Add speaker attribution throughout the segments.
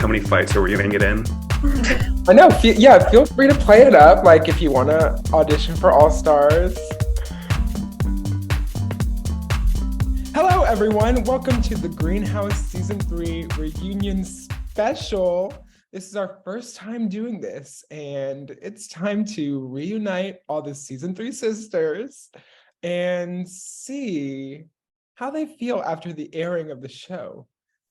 Speaker 1: how many fights are we gonna get in?
Speaker 2: I know. Yeah, feel free to play it up. Like if you want to audition for All Stars. Hello, everyone. Welcome to the Greenhouse Season 3 Reunion Special. This is our first time doing this, and it's time to reunite all the Season 3 sisters and see how they feel after the airing of the show.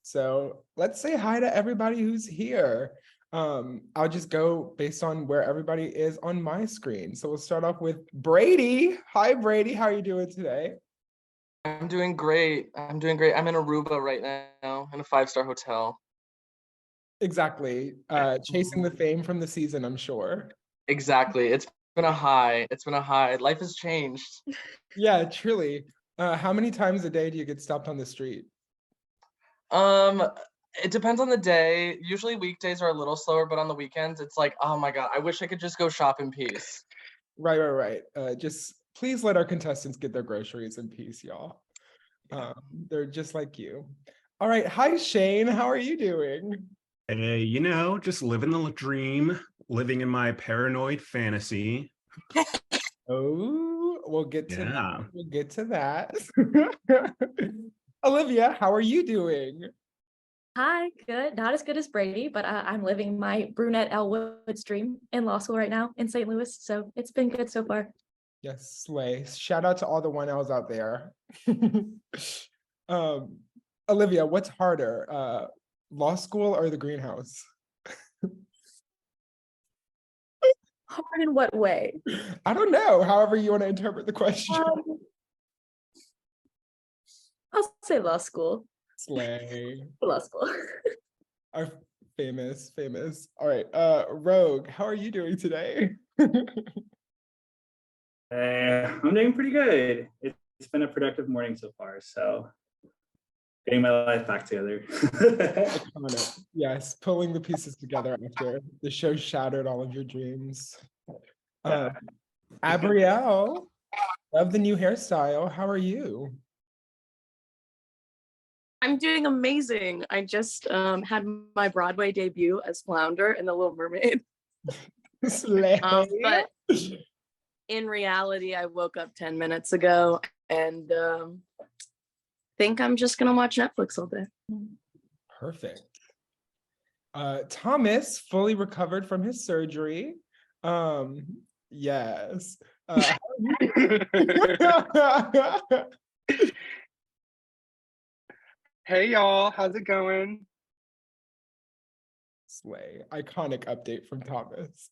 Speaker 2: So let's say hi to everybody who's here. I'll just go based on where everybody is on my screen. So we'll start off with Brady. Hi, Brady. How are you doing today?
Speaker 3: I'm doing great. I'm in Aruba right now in a 5-star hotel.
Speaker 2: Exactly. Chasing the fame from the season, I'm sure.
Speaker 3: Exactly. It's been a high. Life has changed.
Speaker 2: Yeah, truly. How many times a day do you get stopped on the street?
Speaker 3: It depends on the day. Usually weekdays are a little slower, but on the weekends, it's like, oh my God, I wish I could just go shop in peace.
Speaker 2: Right. Just please let our contestants get their groceries in peace, y'all. They're just like you. All right. Hi, Shane. How are you doing?
Speaker 1: Hey, just living the dream, living in my paranoid fantasy.
Speaker 2: Oh, we'll get to
Speaker 1: Yeah.
Speaker 2: that. We'll get to that. Olivia, how are you doing?
Speaker 4: Hi, good. Not as good as Brady, but I'm living my brunette Elle Woods dream in law school right now in St. Louis. So it's been good so far.
Speaker 2: Yes, slay. Shout out to all the 1Ls out there. Olivia, what's harder, law school or the greenhouse?
Speaker 4: Hard in what way?
Speaker 2: I don't know. However you want to interpret the question.
Speaker 4: I'll say law school.
Speaker 2: Slay.
Speaker 4: Law school.
Speaker 2: Our famous. All right. Rogue, how are you doing today?
Speaker 5: I'm doing pretty good. It's been a productive morning so far, so getting my life back together.
Speaker 2: Yes, pulling the pieces together after the show shattered all of your dreams. Abrielle, love the new hairstyle. How are you?
Speaker 6: I'm doing amazing. I just had my Broadway debut as Flounder in The Little Mermaid. But in reality, I woke up 10 minutes ago and think I'm just gonna watch Netflix all day.
Speaker 2: Perfect. Thomas, fully recovered from his surgery. Yes.
Speaker 7: Hey y'all, how's it going?
Speaker 2: Slay. Iconic update from Thomas.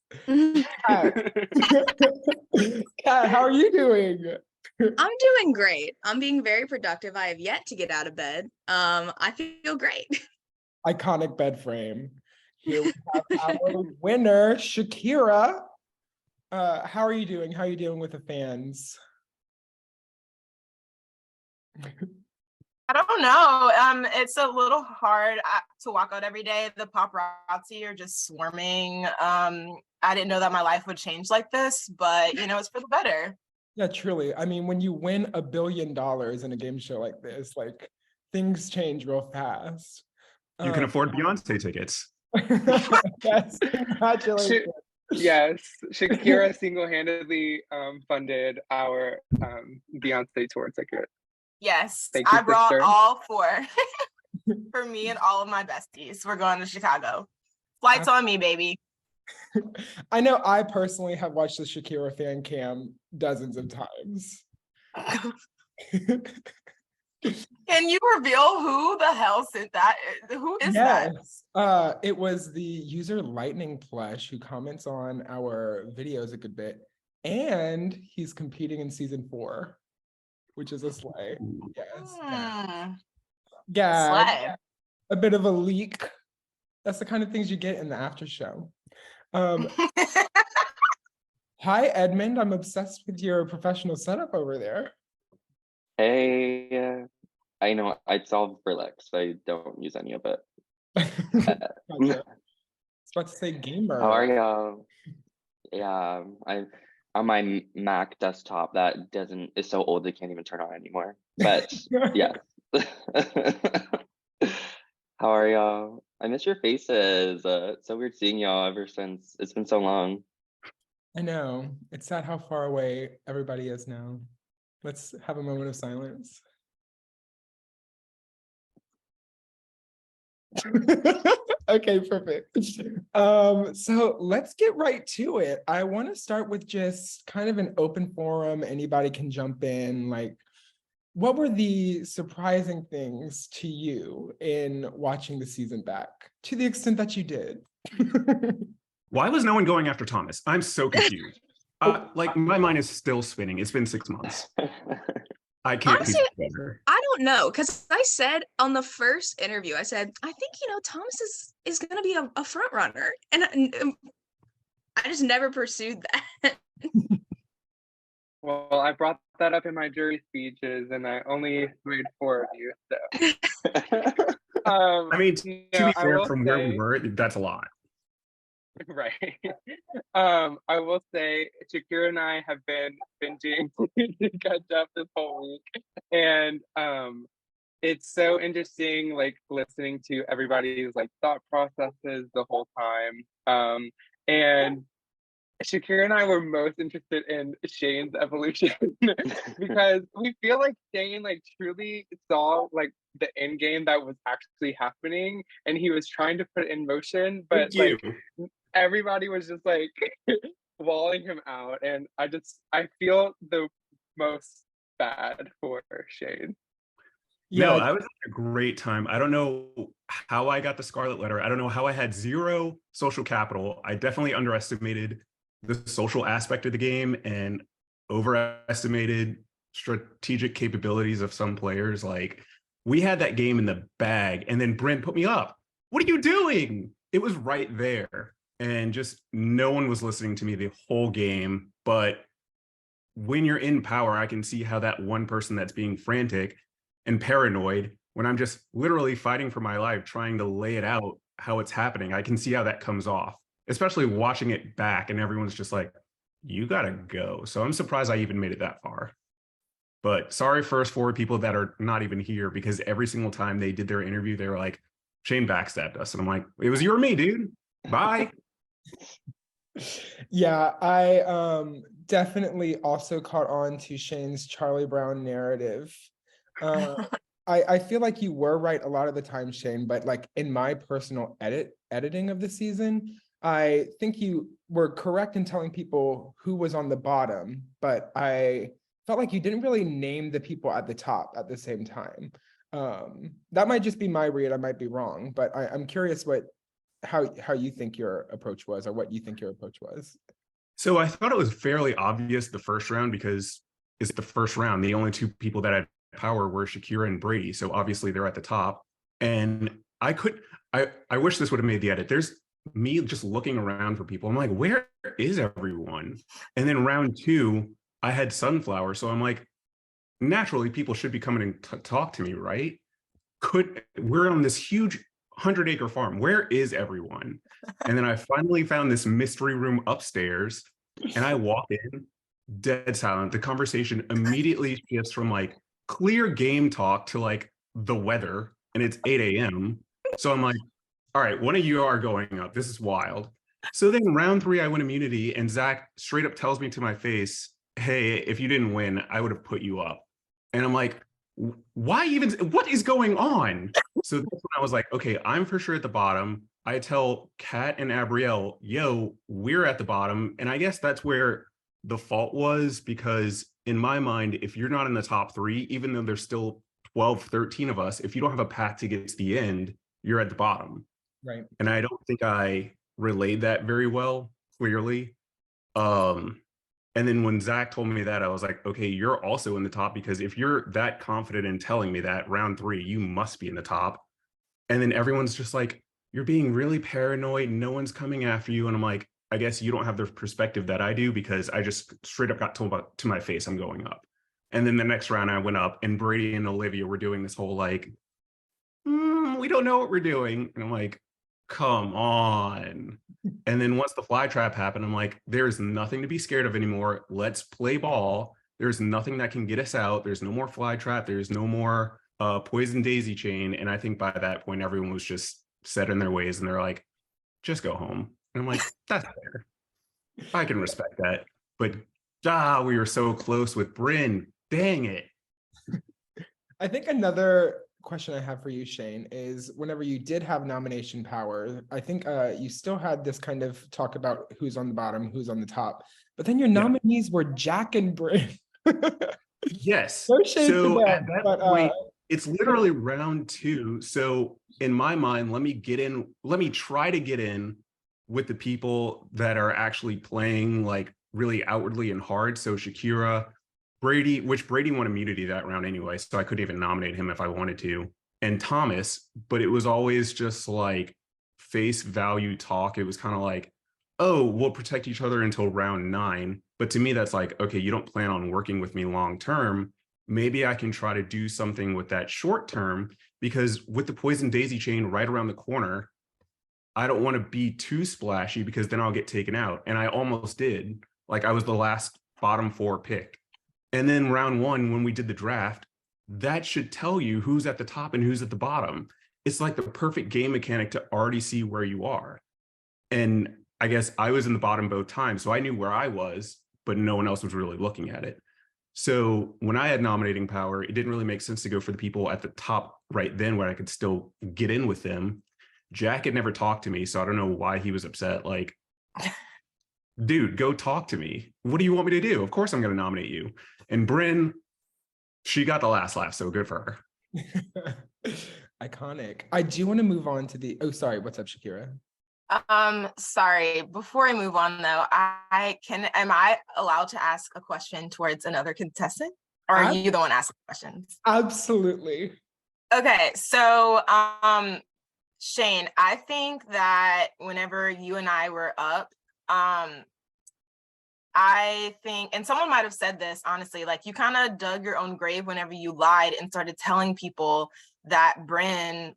Speaker 2: Kat, how are you doing?
Speaker 8: I'm doing great. I'm being very productive. I have yet to get out of bed. I feel great.
Speaker 2: Iconic bed frame. Here we have our winner, Shakira. How are you doing? How are you dealing with the fans?
Speaker 9: I don't know. It's a little hard to walk out every day. The paparazzi are just swarming. I didn't know that my life would change like this, but it's for the better.
Speaker 2: Yeah, truly. I mean, when you win $1 billion in a game show like this, like things change real fast.
Speaker 1: You can afford Beyonce tickets.
Speaker 2: Yes, congratulations.
Speaker 7: Yes, Shakira single-handedly funded our Beyonce tour ticket.
Speaker 9: Yes,
Speaker 7: Thank you,
Speaker 9: I brought
Speaker 7: sister.
Speaker 9: all four for me and all of my besties. We're going to Chicago. Flights on me, baby.
Speaker 2: I know I personally have watched the Shakira fan cam dozens of times.
Speaker 9: Can you reveal who the hell sent that? Who is that?
Speaker 2: It was the user Lightning Plush who comments on our videos a good bit, and he's competing in season 4, which is a slay. Yes. Gag.
Speaker 9: Slay.
Speaker 2: A bit of a leak. That's the kind of things you get in the after show. Hi, Edmund. I'm obsessed with your professional setup over there.
Speaker 10: Hey, I know it's all acrylic, so I don't use any of it.
Speaker 2: Gotcha. I was about to say gamer.
Speaker 10: How are y'all? Yeah, I'm on my Mac desktop that is so old it can't even turn on anymore. But yeah. How are y'all? I miss your faces. It's so weird seeing y'all ever since it's been so long.
Speaker 2: I know. It's sad how far away everybody is now. Let's have a moment of silence. Okay, perfect. So let's get right to it. I want to start with just kind of an open forum. Anybody can jump in. Like, what were the surprising things to you in watching the season back, to the extent that you did?
Speaker 1: Why was no one going after Thomas? I'm so confused. Like my mind is still spinning. It's been 6 months. I can't piece
Speaker 8: Honestly,
Speaker 1: it together.
Speaker 8: I don't know, because I said on the first interview, I said, I think, Thomas is going to be a front runner. And I just never pursued that.
Speaker 7: Well, I brought that up in my jury speeches, and I only made 4 of you. So,
Speaker 1: I mean, to be
Speaker 7: I
Speaker 1: fair,
Speaker 7: will
Speaker 1: from where we
Speaker 7: say,
Speaker 1: were, that's a lot.
Speaker 7: right. I will say, Shakira and I have been binging to catch up this whole week, and it's so interesting, like listening to everybody's like thought processes the whole time. And Shakira and I were most interested in Shane's evolution because we feel like Shane like truly saw like the end game that was actually happening, and he was trying to put it in motion, but
Speaker 1: Thank you.
Speaker 7: like everybody was just like walling him out, and I feel the most bad for Shane.
Speaker 1: No,
Speaker 2: Yeah,
Speaker 1: I was having a great time. I don't know how I got the Scarlet Letter. I don't know how I had 0 social capital. I definitely underestimated the social aspect of the game and overestimated strategic capabilities of some players. Like we had that game in the bag, and then Brent put me up. What are you doing? It was right there. And just no one was listening to me the whole game. But when you're in power, I can see how that one person that's being frantic and paranoid, when I'm just literally fighting for my life, trying to lay it out how it's happening, I can see how that comes off, especially watching it back and everyone's just like, you gotta go. So I'm surprised I even made it that far. But sorry, first 4 people that are not even here, because every single time they did their interview, they were like, Shane backstabbed us. And I'm like, it was you or me, dude. Bye.
Speaker 2: yeah, I definitely also caught on to Shane's Charlie Brown narrative. I feel like you were right a lot of the time, Shane, but like in my personal editing of the season, I think you were correct in telling people who was on the bottom, but I felt like you didn't really name the people at the top at the same time. That might just be my read, I might be wrong, but I'm curious how you think your approach was, or what you think your approach was.
Speaker 1: So I thought it was fairly obvious the first round, because it's the first round. The only 2 people that had power were Shakira and Brady. So obviously they're at the top. And I wish this would have made the edit. There's me just looking around for people. I'm like, where is everyone? And then round 2, I had Sunflower. So I'm like, naturally people should be coming and talk to me, right? We're on this huge 100-acre farm. Where is everyone? And then I finally found this mystery room upstairs, and I walk in, dead silent. The conversation immediately shifts from like clear game talk to like the weather, and it's 8 a.m. So I'm like, all right, one of you are going up. This is wild. So then round 3, I win immunity, and Zach straight up tells me to my face, hey, if you didn't win, I would have put you up. And I'm like, why even, what is going on? So that's when I was like, okay, I'm for sure at the bottom. I tell Kat and Abrielle, yo, we're at the bottom. And I guess that's where the fault was, because in my mind, if you're not in the top 3, even though there's still 12, 13 of us, if you don't have a path to get to the end, you're at the bottom.
Speaker 2: Right.
Speaker 1: And I don't think I relayed that very well, clearly. And then when Zach told me that, I was like, okay, you're also in the top, because if you're that confident in telling me that round 3, you must be in the top. And then everyone's just like, you're being really paranoid. No one's coming after you. And I'm like, I guess you don't have the perspective that I do, because I just straight up got told to my face, I'm going up. And then the next round I went up, and Brady and Olivia were doing this whole like, we don't know what we're doing. And I'm like, come on. And then once the fly trap happened, I'm like, there's nothing to be scared of anymore. Let's play ball. There's nothing that can get us out. There's no more fly trap. There's no more poison daisy chain. And I think by that point, everyone was just set in their ways and they're like, just go home. And I'm like, that's fair. I can respect that. But we were so close with Bryn. Dang it.
Speaker 2: I think another question I have for you, Shane, is whenever you did have nomination power, I think you still had this kind of talk about who's on the bottom, who's on the top, but then your nominees were Jack and Bryn.
Speaker 1: Yes.
Speaker 2: No shade to
Speaker 1: So
Speaker 2: them,
Speaker 1: at that
Speaker 2: but,
Speaker 1: point, it's literally round 2. So in my mind, let me try to get in with the people that are actually playing like really outwardly and hard. So Shakira, Brady, which Brady won immunity that round anyway, so I couldn't even nominate him if I wanted to, and Thomas, but it was always just like face value talk. It was kind of like, oh, we'll protect each other until round 9. But to me, that's like, okay, you don't plan on working with me long term. Maybe I can try to do something with that short term, because with the poison daisy chain right around the corner, I don't want to be too splashy because then I'll get taken out. And I almost did. Like I was the last bottom 4 pick. And then round 1, when we did the draft, that should tell you who's at the top and who's at the bottom. It's like the perfect game mechanic to already see where you are. And I guess I was in the bottom both times, so I knew where I was, but no one else was really looking at it. So when I had nominating power, it didn't really make sense to go for the people at the top right then where I could still get in with them. Jack had never talked to me, so I don't know why he was upset. Like, dude, go talk to me. What do you want me to do? Of course I'm going to nominate you. And Bryn, she got the last laugh, so good for her.
Speaker 2: Iconic. I do want to move on to the, oh, sorry, what's up, Shakira?
Speaker 9: Sorry, before I move on though, am I allowed to ask a question towards another contestant? Or are you the one asking questions?
Speaker 2: Absolutely.
Speaker 9: Okay, so Shane, I think that whenever you and I were up, I think, and someone might have said this, honestly, like you kind of dug your own grave whenever you lied and started telling people that Bryn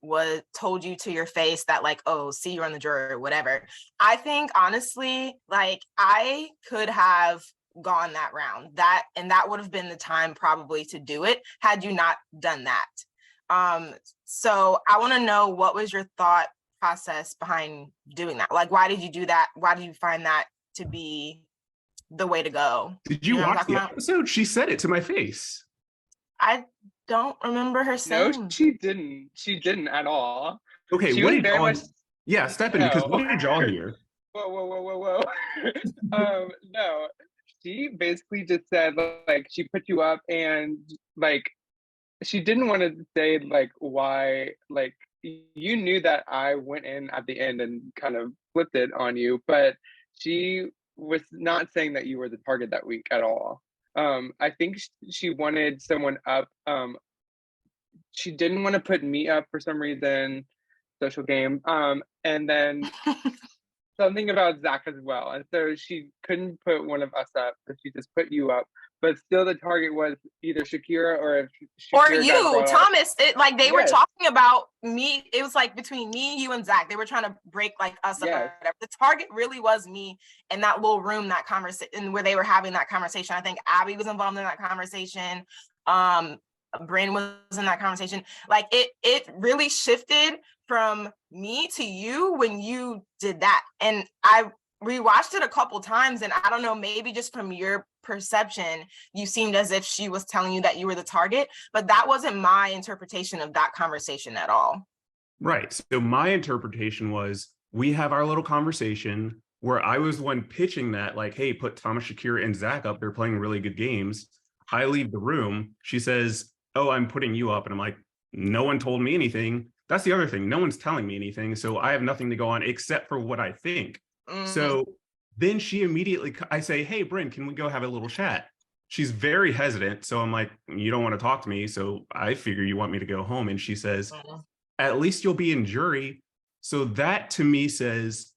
Speaker 9: told you to your face that like, oh, see, you're on the jury or whatever. I think honestly, like I could have gone that round, and that would have been the time probably to do it had you not done that. So I want to know, what was your thought process behind doing that? Like, why did you do that? Why did you find that to be the way to go?
Speaker 1: Did you watch the episode? She said it to my face.
Speaker 9: I don't remember her saying.
Speaker 7: No, she didn't. She didn't at all.
Speaker 1: Okay,
Speaker 7: she
Speaker 1: what
Speaker 7: was
Speaker 1: did
Speaker 7: very
Speaker 1: y'all?
Speaker 7: much...
Speaker 1: Yeah, step in, because what did y'all hear?
Speaker 7: Whoa. No, she basically just said like she put you up, and like she didn't want to say like why, like you knew that I went in at the end and kind of flipped it on you, but she was not saying that you were the target that week at all. I think she wanted someone up. She didn't want to put me up for some reason, social game. And then something about Zach as well. And so she couldn't put one of us up, so she just put you up. But still the target was either Shakira or if Shakira
Speaker 9: or you, Thomas. It like they were talking about me. It was like between me, you, and Zach. They were trying to break like us up. Or whatever. The target really was me in that little room, that conversation where they were having that conversation. I think Abby was involved in that conversation. Bryn was in that conversation. Like it really shifted from me to you when you did that. And I rewatched it a couple times, and I don't know, maybe just from your perception, you seemed as if she was telling you that you were the target, but that wasn't my interpretation of that conversation at all.
Speaker 1: Right. So my interpretation was, we have our little conversation where I was the one pitching that, like, hey, put Thomas, Shakira, and Zach up. They're playing really good games. I leave the room. She says, oh, I'm putting you up. And I'm like, no one told me anything. That's the other thing. No one's telling me anything. So I have nothing to go on except for what I think. So then she immediately, I say, hey, Bryn, can we go have a little chat? She's very hesitant. So I'm like, you don't want to talk to me. So I figure you want me to go home. And she says, at least you'll be in jury. So that to me says,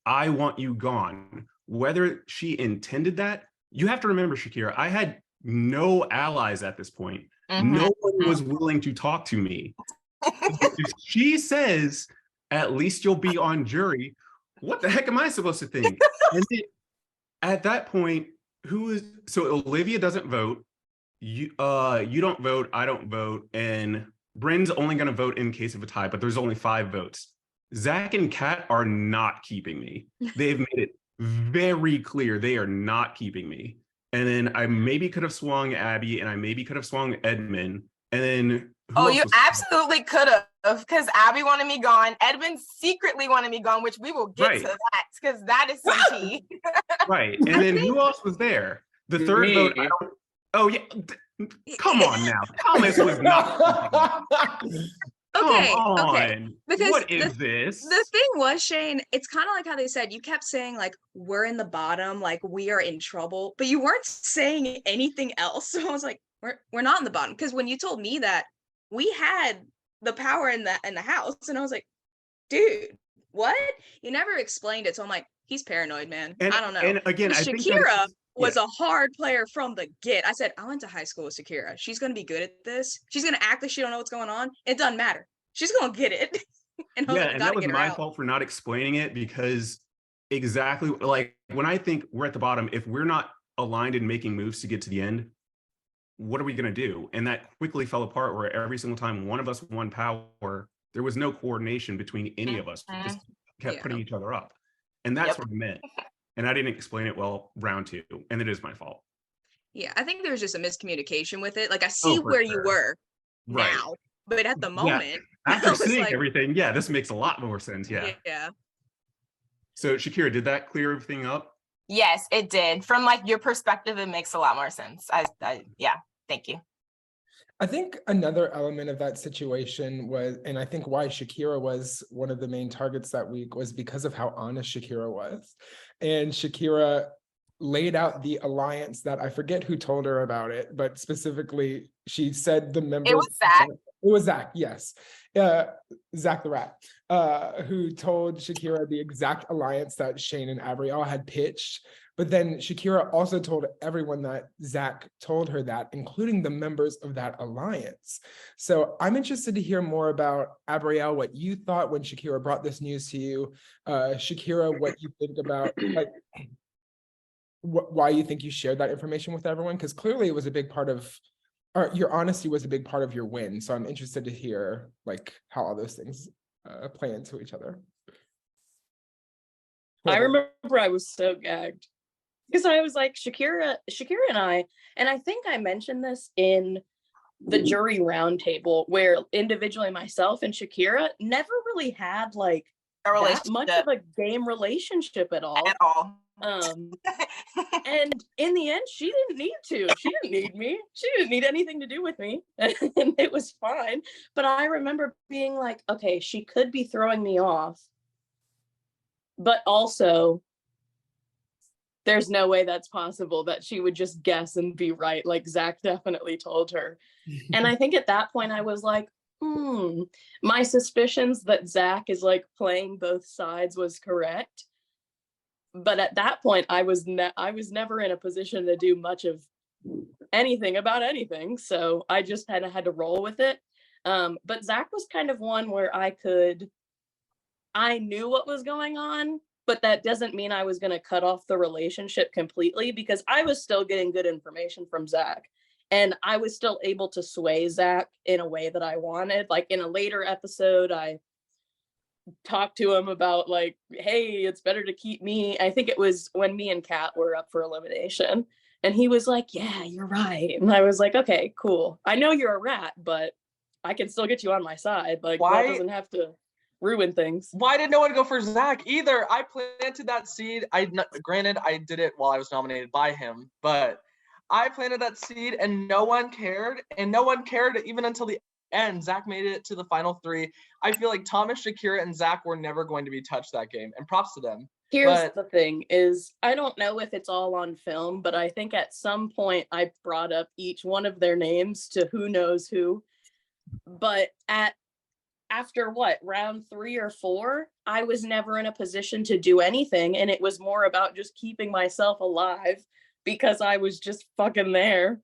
Speaker 1: I want you gone. Whether she intended that, you have to remember, Shakira, I had no allies at this point. No one was willing to talk to me. If she says, at least you'll be on jury, what the heck am I supposed to think? And then, at that point, so Olivia doesn't vote. you don't vote, I don't vote, and Bryn's only going to vote in case of a tie, but there's only 5 votes. Zach and Kat are not keeping me. They've made it very clear they are not keeping me. And then I maybe could have swung Abby, and I maybe could have swung Edmund, and then
Speaker 9: Oh, you absolutely could have, because Abby wanted me gone. Edmund secretly wanted me gone, which we will get to that, because that is some tea.
Speaker 1: Right. And then who else was there? The third vote. Oh, yeah. Come on now. Thomas was not.
Speaker 8: Okay. Because
Speaker 1: what is this?
Speaker 8: The thing was, Shane, it's kind of like how they said, you kept saying like, we're in the bottom, like we are in trouble, but you weren't saying anything else. So I was like, we're not in the bottom. Because when you told me that, we had the power in the house, and I was like, dude, what? You never explained it. So I'm like, he's paranoid, man. I don't know.
Speaker 1: And again, I think
Speaker 8: Shakira was a hard player from the get. I said, I went to high school with Shakira. She's gonna be good at this. She's gonna act like she don't know what's going on. It doesn't matter. She's gonna get it.
Speaker 1: And that was my fault for not explaining it, because exactly like when I think we're at the bottom, if we're not aligned in making moves to get to the end, what are we going to do? And that quickly fell apart, where every single time one of us won power, there was no coordination between any of us. We just kept putting each other up. And that's what I meant. And I didn't explain it well round 2. And it is my fault.
Speaker 8: Yeah, I think there was just a miscommunication with it. Like, I see where you were now, but at the moment,
Speaker 1: after seeing everything, this makes a lot more sense.
Speaker 8: Yeah.
Speaker 1: So Shakira, did that clear everything up?
Speaker 9: Yes, it did. From like your perspective, it makes a lot more sense. Yeah, thank you.
Speaker 2: I think another element of that situation was, and I think why Shakira was one of the main targets that week, was because of how honest Shakira was. And Shakira laid out the alliance that I forget who told her about it, but specifically she said the members.
Speaker 9: It was Zach.
Speaker 2: It was Zach, yes. Zach the Rat, who told Shakira the exact alliance that Shane and Abrielle had pitched. But then Shakira also told everyone that Zach told her that, including the members of that alliance. So I'm interested to hear more about, Abrielle, what you thought when Shakira brought this news to you. Shakira, what you think about, like, why you think you shared that information with everyone? Because clearly it was a big part of, or your honesty was a big part of your win. So I'm interested to hear like how all those things play into each other.
Speaker 6: I remember I was so gagged because I was like, Shakira and I think I mentioned this in the jury roundtable, where individually myself and Shakira never really had like that much of a game relationship at all. And in the end, she didn't need to. She didn't need me. She didn't need anything to do with me. And it was fine. But I remember being like, okay, she could be throwing me off. But also, there's no way that's possible that she would just guess and be right. Like Zach definitely told her. And I think at that point I was like, my suspicions that Zach is like playing both sides was correct. But at that point, I was never in a position to do much of anything about anything. So I just had to roll with it. But Zach was kind of one where I knew what was going on, but that doesn't mean I was going to cut off the relationship completely, because I was still getting good information from Zach. And I was still able to sway Zach in a way that I wanted. Like in a later episode, I talked to him about like, hey, it's better to keep me. I think it was when me and Kat were up for elimination, and he was like, yeah, you're right. And I was like, okay, cool. I know you're a rat, but I can still get you on my side. Like, that doesn't have to ruin things.
Speaker 3: Why did no one go for Zach either? I planted that seed. Granted, I did it while I was nominated by him, but I planted that seed and no one cared. And no one cared even until the end. Zach made it to the final 3. I feel like Thomas, Shakira, and Zach were never going to be touched that game, and props to them.
Speaker 6: Here's the thing is, I don't know if it's all on film, but I think at some point I brought up each one of their names to who knows who. But after round 3 or 4, I was never in a position to do anything. And it was more about just keeping myself alive because I was just fucking there.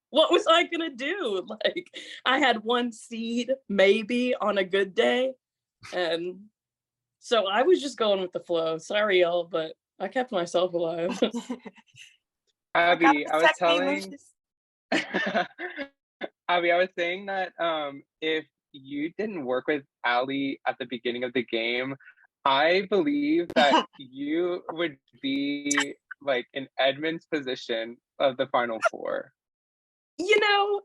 Speaker 6: What was I gonna do? Like, I had 1 seed maybe on a good day. And so I was just going with the flow. Sorry, y'all, but I kept myself alive.
Speaker 7: Abby, I was
Speaker 9: Text me,
Speaker 7: telling
Speaker 9: Lucius.
Speaker 7: Abby, I was saying that if you didn't work with Ali at the beginning of the game, I believe that you would be like in Edmund's position of the final four.
Speaker 6: You know,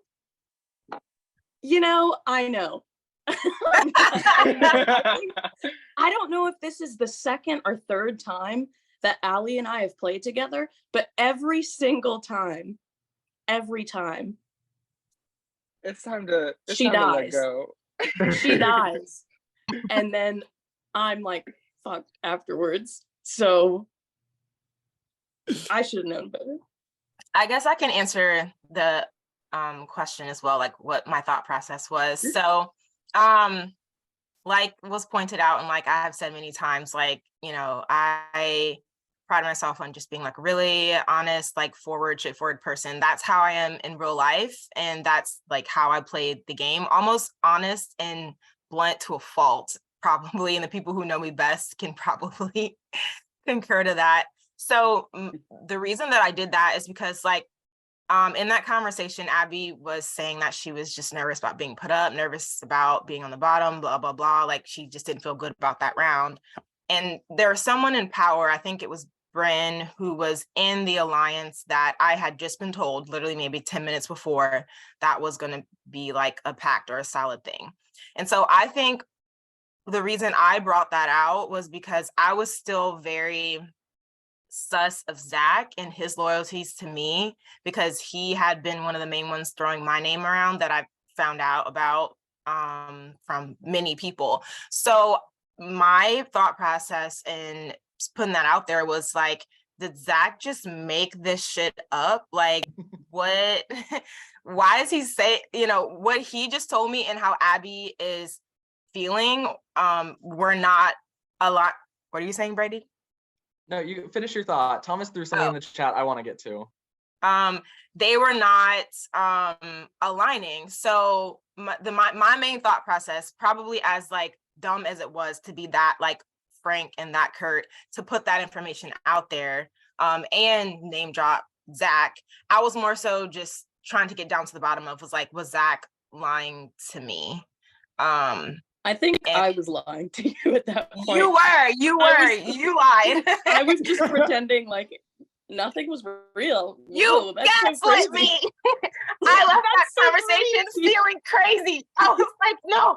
Speaker 6: I know. I don't know if this is the second or third time that Ali and I have played together, but every single time,
Speaker 7: It's time to
Speaker 6: she
Speaker 7: let
Speaker 6: dies.
Speaker 7: go.
Speaker 6: She dies. And then I'm like, fuck afterwards. So I should have known better.
Speaker 9: I guess I can answer the question as well, like what my thought process was. So like was pointed out, and like I have said many times, like, you know, I pride myself on just being like really honest, like straightforward person. That's how I am in real life, and that's like how I played the game, almost honest and blunt to a fault, probably, and the people who know me best can probably concur to that. So the reason that I did that is because, like, in that conversation, Abby was saying that she was just nervous about being put up, nervous about being on the bottom, blah, blah, blah. Like, she just didn't feel good about that round. And there was someone in power, I think it was Bryn, who was in the alliance that I had just been told, literally maybe 10 minutes before, that was going to be like a pact or a solid thing. And so I think the reason I brought that out was because I was still very sus of Zach and his loyalties to me, because he had been one of the main ones throwing my name around that I found out about from many people. So my thought process in putting that out there was like, did Zach just make this shit up? Like, what? Why does he say, you know, what he just told me and how Abby is feeling were not a lot. What are you saying, Brady?
Speaker 3: No, you finish your thought. Thomas threw something in the chat I want to get to.
Speaker 9: They were not aligning. So my main thought process, probably as like dumb as it was to be that like frank and that curt, to put that information out there and name drop Zach, I was more so just trying to get down to the bottom of, was Zach lying to me?
Speaker 6: I think I was lying to you at that point.
Speaker 9: You lied.
Speaker 6: I was just pretending like nothing was real.
Speaker 9: You gaslit me. I left that conversation feeling crazy. I was like, no.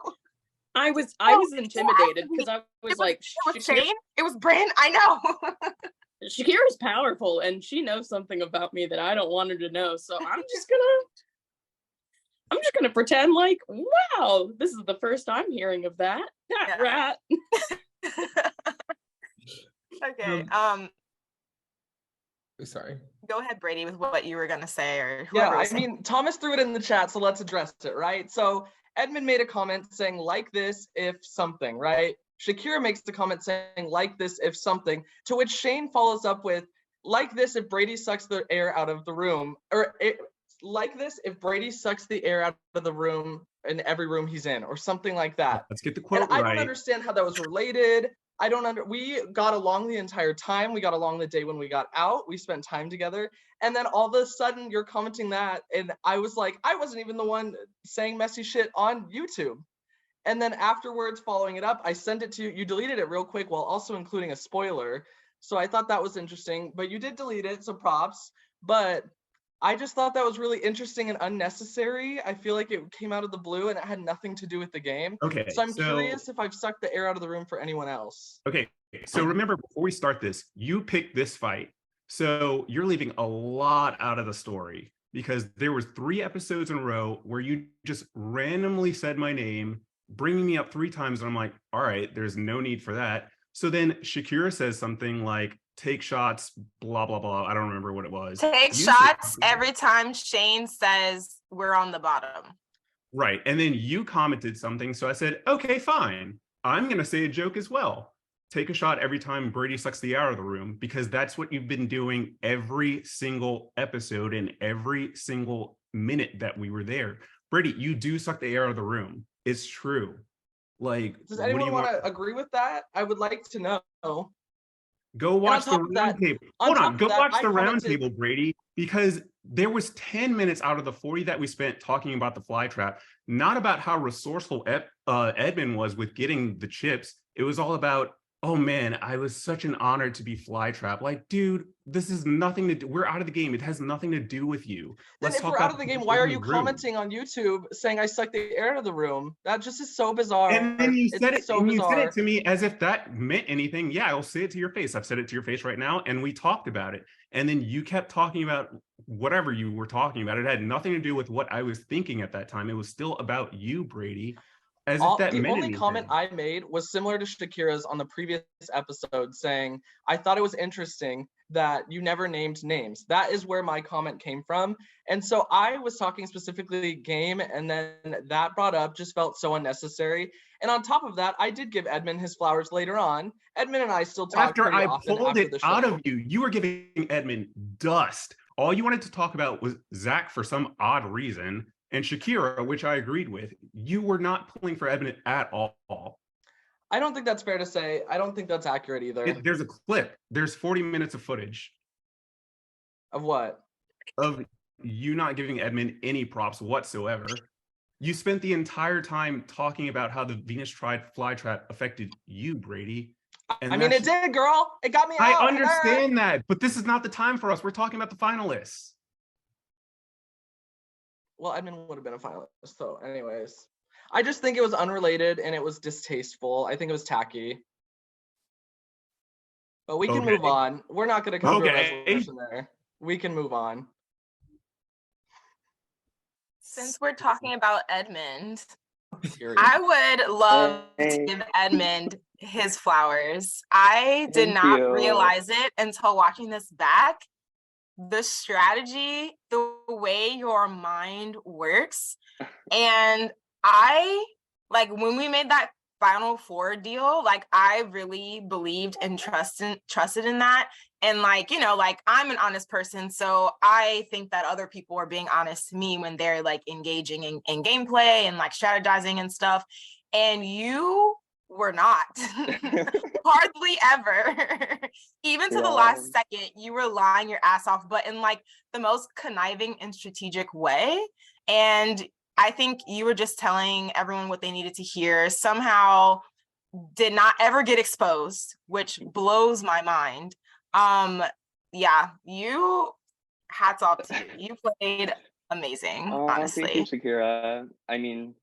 Speaker 6: I was intimidated because I was like,
Speaker 9: it was Shane, it was Bryn. I know.
Speaker 6: Shakira's powerful and she knows something about me that I don't want her to know. So I'm just gonna pretend like, wow, this is the first I'm hearing of that. That rat.
Speaker 9: Okay.
Speaker 2: Sorry.
Speaker 9: Go ahead, Brady, with what you were gonna say, or
Speaker 3: yeah. I mean, Thomas threw it in the chat, so let's address it, right? So Edmund made a comment saying like this if something, right? Shakira makes the comment saying like this if something, to which Shane follows up with like this if Brady sucks the air out of the room, or like this if Brady sucks the air out of the room in every room he's in, or something like that.
Speaker 1: Let's get the quote
Speaker 3: and I don't understand how that was related. We got along the entire time. We got along the day when we got out. We spent time together. And then all of a sudden you're commenting that. And I was like, I wasn't even the one saying messy shit on YouTube. And then afterwards, following it up, I sent it to you. You deleted it real quick while also including a spoiler. So I thought that was interesting, but you did delete it, so props. But I just thought that was really interesting and unnecessary. I feel like it came out of the blue and it had nothing to do with the game.
Speaker 1: Okay.
Speaker 3: So I'm curious if I've sucked the air out of the room for anyone else.
Speaker 1: Okay. So remember, before we start this, you picked this fight. So you're leaving a lot out of the story, because there was 3 episodes in a row where you just randomly said my name, bringing me up 3 times. And I'm like, all right, there's no need for that. So then Shakira says something like, take shots, blah, blah, blah. I don't remember what it was.
Speaker 9: Take shots every time Shane says we're on the bottom.
Speaker 1: Right. And then you commented something. So I said, okay, fine. I'm going to say a joke as well. Take a shot every time Brady sucks the air out of the room, because that's what you've been doing every single episode and every single minute that we were there. Brady, you do suck the air out of the room. It's true. Like,
Speaker 3: does anyone want to agree with that? I would like to know.
Speaker 1: Go watch the round table. Hold on. Go watch the round table, Brady. because there was 10 minutes out of the 40 that we spent talking about the fly trap, not about how resourceful Edmund was with getting the chips. It was all about, oh man, I was such an honor to be fly trap. Like, dude, this is nothing to do. We're out of the game. It has nothing to do with you.
Speaker 3: Then
Speaker 1: Let's
Speaker 3: if
Speaker 1: talk
Speaker 3: we're
Speaker 1: about
Speaker 3: out of the game, why are you commenting on YouTube saying I suck the air out of the room? That just is so bizarre.
Speaker 1: And then you said
Speaker 3: It's
Speaker 1: it,
Speaker 3: so
Speaker 1: and you said
Speaker 3: bizarre.
Speaker 1: it to me as if that meant anything. Yeah, I'll say it to your face. I've said it to your face right now, and we talked about it. And then you kept talking about whatever you were talking about. It had nothing to do with what I was thinking at that time. It was still about you, Brady, as if that
Speaker 3: The
Speaker 1: meant
Speaker 3: only
Speaker 1: anything.
Speaker 3: comment I made was similar to Shakira's on the previous episode, saying, I thought it was interesting that you never named names. That is where my comment came from. And so I was talking specifically game, and then that brought up just felt so unnecessary. And on top of that, I did give Edmund his flowers later on. Edmund and I still talk
Speaker 1: After
Speaker 3: pretty
Speaker 1: I
Speaker 3: often
Speaker 1: pulled
Speaker 3: after
Speaker 1: it
Speaker 3: the show.
Speaker 1: out of you, you were giving Edmund dust. All you wanted to talk about was Zach for some odd reason, and Shakira, which I agreed with. You were not pulling for Edmund at all.
Speaker 3: I don't think that's fair to say. I don't think that's accurate either.
Speaker 1: There's a clip. There's 40 minutes of footage
Speaker 3: Of what?
Speaker 1: of you not giving Edmund any props whatsoever. You spent the entire time talking about how the Venus flytrap affected you, Brady. And
Speaker 3: I mean, it did, girl. It got me out.
Speaker 1: I understand that, but this is not the time for us. We're talking about the finalists.
Speaker 3: Well, Edmund would have been a finalist. So, anyways, I just think it was unrelated and it was distasteful. I think it was tacky. But we can move on. We're not going to come to a resolution there. We can move on.
Speaker 9: Since we're talking about Edmund, I would love to give Edmund his flowers. I did not realize it until watching this back. The strategy, the way your mind works. And I, like, when we made that Final Four deal, like, I really believed and trusted in that. And, like, you know, like, I'm an honest person, so I think that other people are being honest to me when they're, like, engaging in gameplay and, like, strategizing and stuff. And you were not. Hardly ever. Even to the last second, you were lying your ass off, but in, like, the most conniving and strategic way. And I think you were just telling everyone what they needed to hear. Somehow did not ever get exposed, which blows my mind. Yeah, you, hats off to you. You played amazing, honestly.
Speaker 10: Thank you, Shakira. I mean,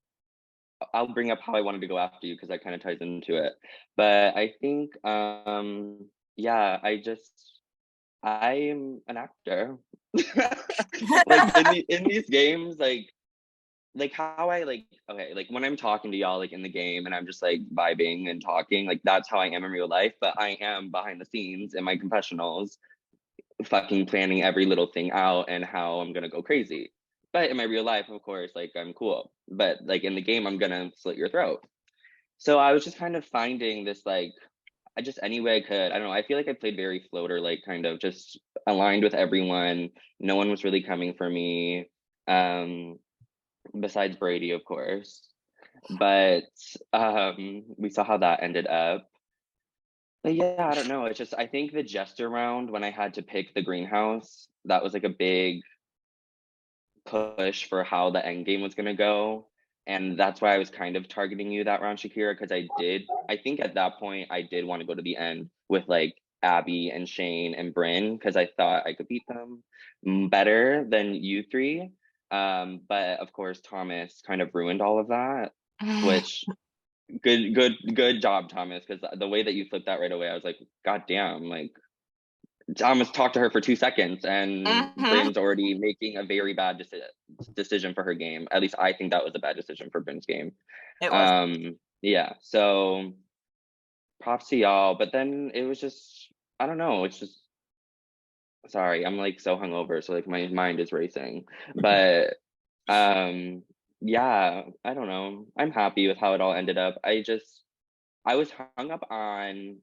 Speaker 10: I'll bring up how I wanted to go after you because that kind of ties into it. But I think, yeah, I'm an actor. Like in these games, like how I okay, like when I'm talking to y'all like in the game and I'm just like vibing and talking, like that's how I am in real life. But I am behind the scenes in my confessionals, fucking planning every little thing out and how I'm gonna go crazy. But in my real life, of course, like I'm cool. But like in the game, I'm gonna slit your throat. So I was just kind of finding this like, I just any way I could. I don't know. I feel like I played very floater, like kind of just aligned with everyone. No one was really coming for me. Besides Brady, of course. But we saw how that ended up. But yeah, I don't know. It's just I think the jester round when I had to pick the greenhouse, that was like a big push for how the end game was gonna go. And that's why I was kind of targeting you that round, Shakira, because I think at that point I did want to go to the end with like Abby and Shane and Bryn, because I thought I could beat them better than you three. But of course Thomas kind of ruined all of that, which good job, Thomas, because the way that you flipped that right away, I was like, God damn, like Thomas talked to her for 2 seconds and Bryn's already making a very bad decision for her game. At least I think that was a bad decision for Bryn's game.
Speaker 9: It was.
Speaker 10: Yeah, so props to y'all. But then it was just, I don't know, it's just, sorry, I'm like so hungover, so like my mind is racing. But yeah, I don't know. I'm happy with how it all ended up. I was hung up on,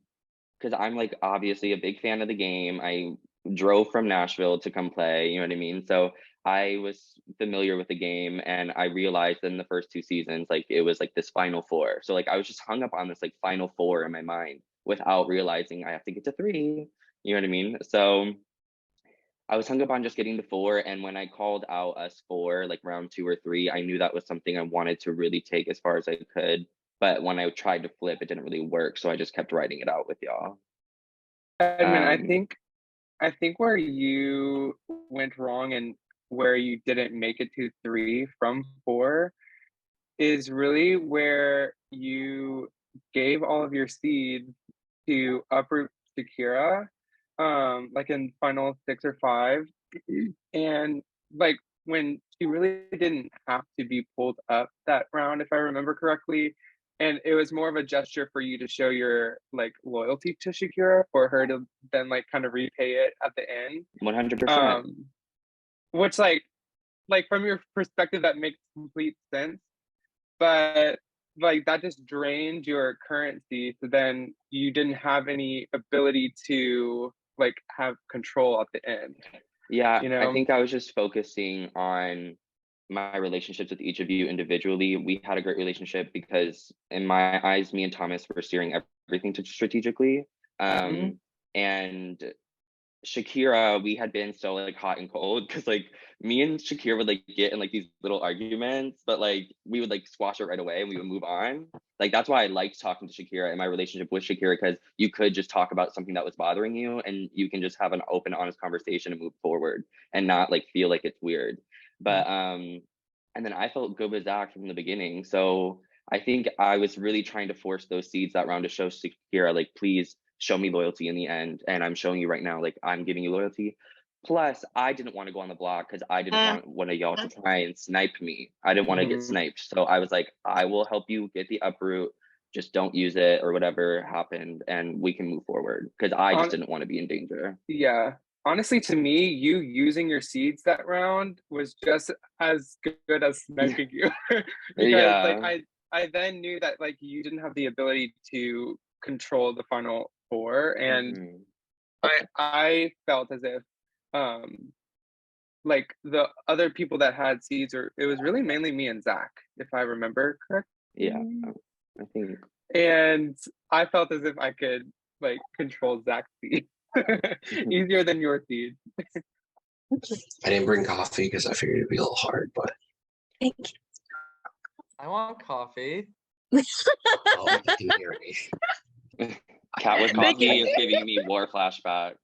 Speaker 10: because I'm like obviously a big fan of the game. I drove from Nashville to come play, you know what I mean? So I was familiar with the game, and I realized in the first 2 seasons, like it was like this Final Four. So like I was just hung up on this like Final Four in my mind without realizing I have to get to 3, you know what I mean? So I was hung up on just getting the 4, and when I called out us 4, like round 2 or 3, I knew that was something I wanted to really take as far as I could. But when I tried to flip, it didn't really work, so I just kept writing it out with y'all.
Speaker 7: Edmund,
Speaker 10: Um,
Speaker 7: I think where you went wrong and where you didn't make it to 3 from 4 is really where you gave all of your seeds to uproot Shakira, like in final 6 or 5. And like when she really didn't have to be pulled up that round, if I remember correctly. And it was more of a gesture for you to show your like loyalty to Shakira for her to then like kind of repay it at the end.
Speaker 10: 100%.
Speaker 7: Which like from your perspective that makes complete sense, but like that just drained your currency, so then you didn't have any ability to like have control at the end,
Speaker 10: Yeah,
Speaker 7: you
Speaker 10: I
Speaker 7: know.
Speaker 10: think I was just focusing on my relationships with each of you individually. We had a great relationship because in my eyes, me and Thomas were steering everything to strategically. And Shakira, we had been so like hot and cold because like me and Shakira would like get in like these little arguments, but like we would like squash it right away and we would move on. Like that's why I liked talking to Shakira and my relationship with Shakira, because you could just talk about something that was bothering you and you can just have an open, honest conversation and move forward and not like feel like it's weird. But and then I felt good with Zach from the beginning. So I think I was really trying to force those seeds that round to show Shakira, like, please show me loyalty in the end. And I'm showing you right now, like I'm giving you loyalty. Plus, I didn't want to go on the block because I didn't want one of y'all to try and snipe me. I didn't want to get sniped. So I was like, I will help you get the uproot. Just don't use it or whatever happened and we can move forward. Because I just didn't want to be in danger.
Speaker 7: Yeah. Honestly, to me, you using your seeds that round was just as good as sniping you. Because like I then knew that like you didn't have the ability to control the final 4, and I felt as if like the other people that had seeds, or it was really mainly me and Zach, if I remember correctly.
Speaker 10: Yeah, I think.
Speaker 7: And I felt as if I could like control Zach's seed easier than your seed.
Speaker 11: I didn't bring coffee because I figured it'd be a little hard, but
Speaker 3: I want coffee.
Speaker 11: oh, you can hear me.
Speaker 10: Cat with coffee is giving me war flashbacks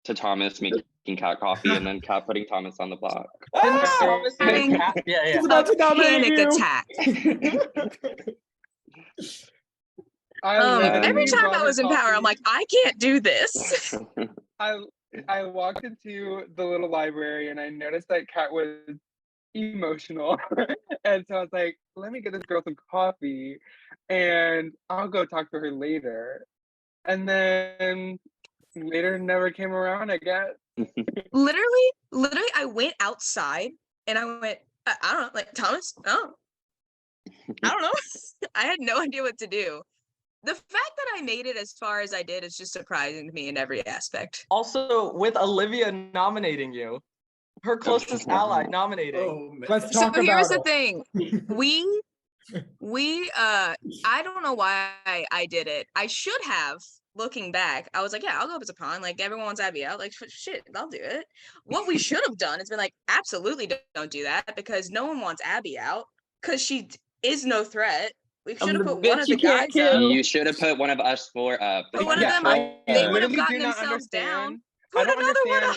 Speaker 10: to Thomas making cat coffee and then Cat putting Thomas on the block.
Speaker 8: Having
Speaker 2: He's about to nominate
Speaker 8: panic
Speaker 2: you.
Speaker 8: attack.
Speaker 7: I
Speaker 8: Every time I
Speaker 7: brought
Speaker 8: was
Speaker 7: her
Speaker 8: in power,
Speaker 7: coffee.
Speaker 8: I'm like, I can't do this.
Speaker 7: I walked into the little library and I noticed that Cat was emotional. And so I was like, let me get this girl some coffee and I'll go talk to her later. And then later never came around, I guess.
Speaker 8: literally, I went outside and I went, I don't know, like Thomas, I don't know. I had no idea what to do. The fact that I made it as far as I did is just surprising to me in every aspect.
Speaker 3: Also, with Olivia nominating you, her closest ally nominating.
Speaker 2: Let's talk
Speaker 8: So here's
Speaker 2: about
Speaker 8: the thing. I don't know why I did it. I should have, looking back, I was like, yeah, I'll go up as a pawn. Like everyone wants Abby out. Like shit, I'll do it. What we should have done is been like, absolutely don't do that, because no one wants Abby out because she is no threat. We should have put one of the guys up.
Speaker 10: You should have put one of us 4 up.
Speaker 8: But one of them, they would have gotten themselves down. Put another one up.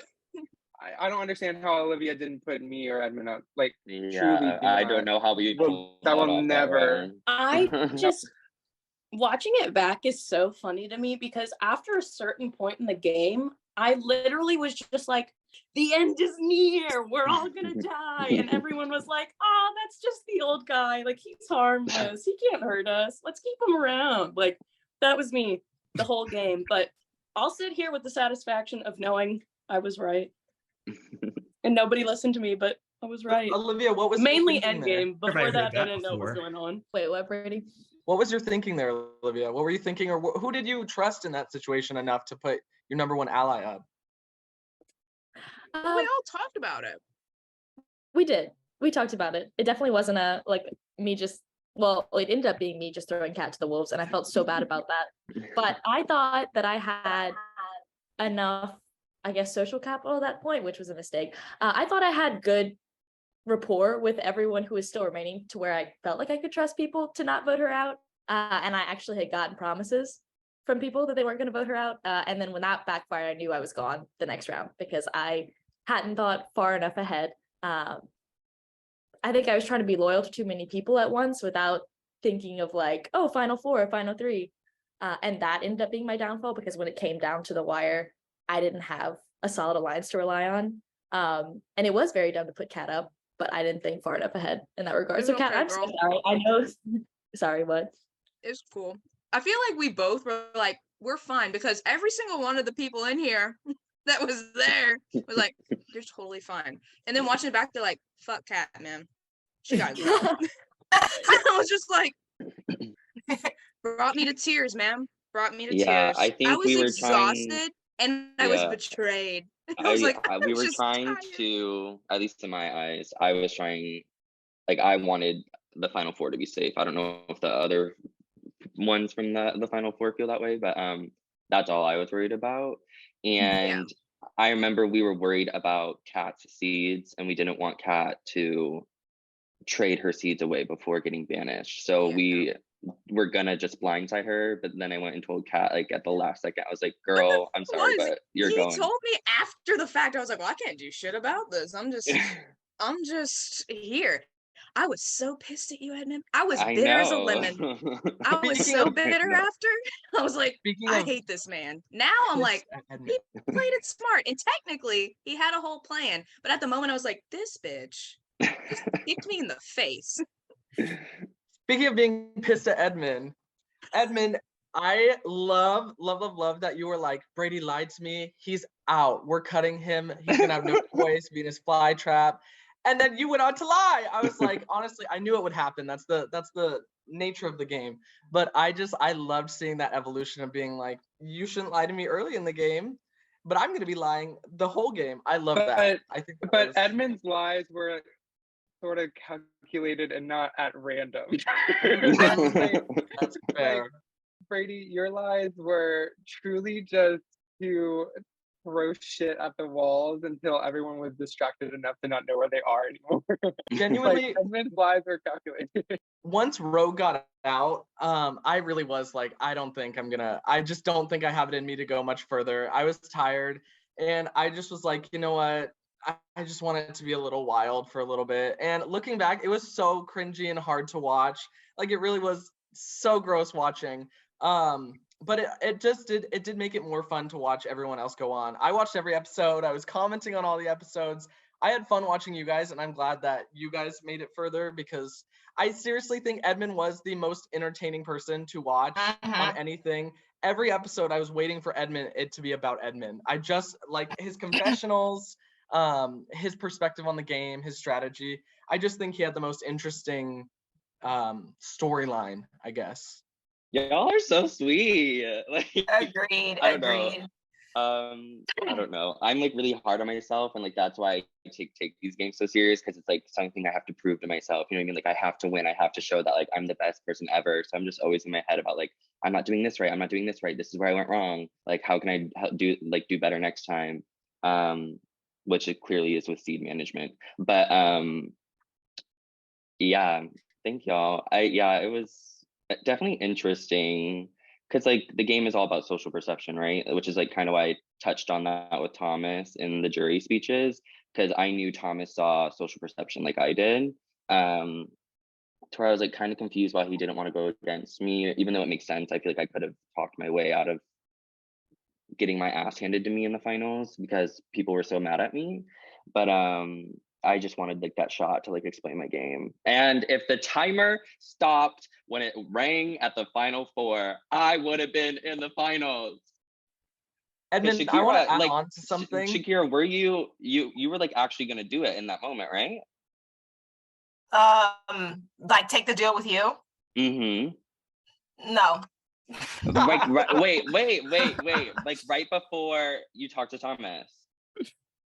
Speaker 7: I don't understand how Olivia didn't put me or Edmund up. Like,
Speaker 10: yeah, I don't know how we
Speaker 7: that will never.
Speaker 6: I just watching it back is so funny to me because after a certain point in the game, I literally was just like, the end is near. We're all gonna die. And everyone was like, oh, that's just the old guy. Like, he's harmless. He can't hurt us. Let's keep him around. Like, that was me the whole game. But I'll sit here with the satisfaction of knowing I was right. And nobody listened to me, but I was right.
Speaker 3: Olivia, what was
Speaker 6: mainly
Speaker 3: your thinking
Speaker 6: Endgame?
Speaker 3: there?
Speaker 6: Before that, I didn't know what was going on.
Speaker 4: Wait, what, Brady?
Speaker 3: What was your thinking there, Olivia? What were you thinking, or who did you trust in that situation enough to put your number 1 ally up?
Speaker 8: We all talked about it.
Speaker 4: We did. We talked about it. It definitely wasn't me just, well, it ended up being me just throwing Cat to the wolves, and I felt so bad about that. But I thought that I had enough I guess, social capital at that point, which was a mistake. I thought I had good rapport with everyone who was still remaining to where I felt like I could trust people to not vote her out. And I actually had gotten promises from people that they weren't going to vote her out. And then when that backfired, I knew I was gone the next round because I hadn't thought far enough ahead. I think I was trying to be loyal to too many people at once without thinking of like, oh, final four, final three. And that ended up being my downfall because when it came down to the wire, I didn't have a solid alliance to rely on. And it was very dumb to put Kat up, but I didn't think far enough ahead in that regard.
Speaker 8: It's
Speaker 4: So Kat,
Speaker 8: okay,
Speaker 4: I'm so
Speaker 8: girl.
Speaker 4: sorry. I know. Sorry, what?
Speaker 8: It's cool. I feel like we both were like, we're fine because every single one of the people in here that was there was like, you're totally fine. And then watching it back, they're like, fuck Kat, man. She gotta go. I was just like, brought me to tears, man. Brought me to
Speaker 10: Yeah,
Speaker 8: tears.
Speaker 10: I
Speaker 8: I
Speaker 10: think
Speaker 8: was
Speaker 10: we were
Speaker 8: exhausted
Speaker 10: trying.
Speaker 8: and I was
Speaker 10: Yeah,
Speaker 8: betrayed. I was like,
Speaker 10: we
Speaker 8: I'm
Speaker 10: were
Speaker 8: just
Speaker 10: trying
Speaker 8: tired.
Speaker 10: to, at least in my eyes, I was trying, like I wanted the final four to be safe. I don't know if the other ones from the final four feel that way, but that's all I was worried about. And I remember we were worried about Kat's seeds, and we didn't want Kat to trade her seeds away before getting banished. So we were gonna just blindside her, but then I went and told Kat like at the last second. I was like, "Girl, I'm sorry, but you're
Speaker 8: he
Speaker 10: going."
Speaker 8: told me after the fact. I was like, well, I can't do shit about this. I'm just here. I was so pissed at you, Edmund. I was
Speaker 10: I
Speaker 8: bitter as a
Speaker 10: know.
Speaker 8: lemon. I was
Speaker 3: Speaking
Speaker 8: so
Speaker 3: of-
Speaker 8: bitter
Speaker 10: No.
Speaker 8: after. I was like,
Speaker 3: Speaking
Speaker 8: I
Speaker 3: of
Speaker 8: hate this man. Now I'm
Speaker 3: this
Speaker 8: like,
Speaker 3: Edmund.
Speaker 8: he played it smart. And technically, he had a whole plan. But at the moment, I was like, this bitch just kicked me in the face.
Speaker 3: Speaking of being pissed at Edmund, I love that you were like, Brady lied to me. He's out. We're cutting him. He's gonna have no voice, be in his fly trap. And then you went on to lie. I was like, honestly, I knew it would happen. That's the nature of the game. But I loved seeing that evolution of being like, you shouldn't lie to me early in the game, but I'm gonna be lying the whole game. I love that. I think that
Speaker 7: But
Speaker 3: was-
Speaker 7: Edmund's lies were sort of calculated and not at random.
Speaker 3: that's fair.
Speaker 7: Like, Brady, your lies were truly just to throw shit at the walls until everyone was distracted enough to not know where they are anymore.
Speaker 3: Genuinely,
Speaker 7: like, Edmund's lies were calculated.
Speaker 3: Once Rogue got out, I really was like, I just don't think I have it in me to go much further. I was tired and I just was like, you know what? I just want it to be a little wild for a little bit. And looking back, it was so cringy and hard to watch. Like it really was so gross watching. But it did make it more fun to watch everyone else go on. I watched every episode. I was commenting on all the episodes. I had fun watching you guys, and I'm glad that you guys made it further because I seriously think Edmund was the most entertaining person to watch on anything. Every episode, I was waiting for it to be about Edmund. I just like his confessionals, his perspective on the game, his strategy. I just think he had the most interesting storyline, I guess.
Speaker 10: Y'all are so sweet. Like,
Speaker 9: Agreed.
Speaker 10: I don't know.
Speaker 9: Agreed.
Speaker 10: I don't know. I'm like really hard on myself, and like that's why I take these games so serious because it's like something I have to prove to myself. You know what I mean? Like I have to win. I have to show that like I'm the best person ever. So I'm just always in my head about like I'm not doing this right. I'm not doing this right. This is where I went wrong. Like how can I do better next time? Which it clearly is with seed management. But yeah, thank y'all. It was definitely interesting. Because like the game is all about social perception, right? Which is like kind of why I touched on that with Thomas in the jury speeches, because I knew Thomas saw social perception like I did. To where I was like kind of confused why he didn't want to go against me, even though it makes sense. I feel like I could have talked my way out of getting my ass handed to me in the finals because people were so mad at me. But I just wanted like that shot to like explain my game. And if the timer stopped when it rang at the final four, I would have been in the finals.
Speaker 3: Edmund,
Speaker 10: Shakira,
Speaker 3: I want to add
Speaker 10: like,
Speaker 3: on to something.
Speaker 10: Shakira, were you were like actually gonna do it in that moment, right?
Speaker 9: Like take the deal with you?
Speaker 10: Mm-hmm.
Speaker 9: No.
Speaker 10: Wait. Like right before you talked to Thomas.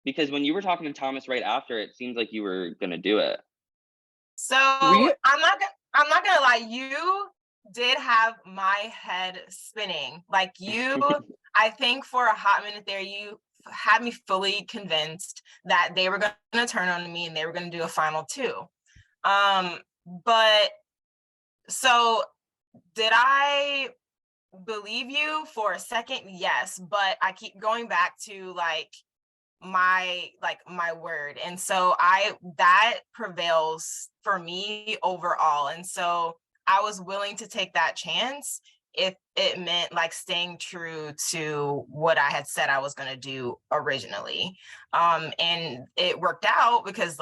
Speaker 10: Because when you were talking to Thomas right after, it seems like you were gonna do it.
Speaker 9: So I'm not gonna lie, you did have my head spinning. Like you, I think for a hot minute there, you had me fully convinced that they were going to turn on me and they were going to do a final two. But so did I believe you for a second? Yes, but I keep going back to my word, and so that prevails for me overall. And so I was willing to take that chance if it meant staying true to what I had said I was going to do originally. And it worked out because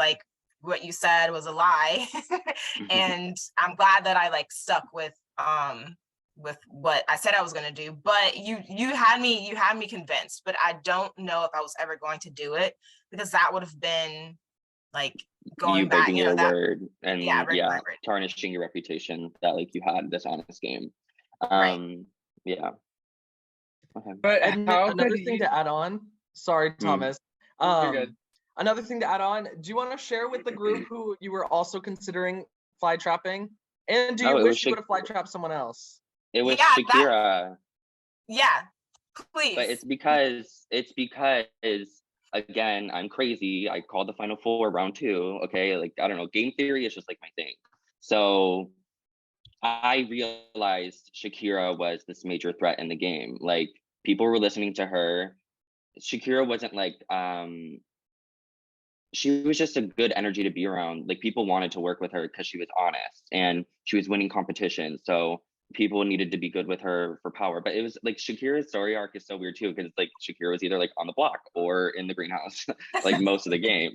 Speaker 9: what you said was a lie. And I'm glad that I stuck with what I said I was going to do. But you had me convinced, but I don't know if I was ever going to do it, because that would have been going
Speaker 10: you
Speaker 9: back,
Speaker 10: breaking your word and
Speaker 9: breaking my word.
Speaker 10: tarnishing your reputation that you had this honest game.
Speaker 9: Right.
Speaker 10: Yeah. Okay.
Speaker 7: But
Speaker 3: Another thing to add on. Sorry, Thomas.
Speaker 7: You're good.
Speaker 3: Another thing to add on. Do you want to share with the group who you were also considering fly trapping? And do you wish you would have fly trapped someone else?
Speaker 10: It was Shakira.
Speaker 9: Yeah, please.
Speaker 10: But it's because again, I'm crazy. I called the Final Four round 2. Okay, I don't know. Game theory is just my thing. So I realized Shakira was this major threat in the game. People were listening to her. Shakira wasn't she was just a good energy to be around. People wanted to work with her because she was honest and she was winning competitions. So people needed to be good with her for power. But it was Shakira's story arc is so weird too, because Shakira was either on the block or in the greenhouse most of the game.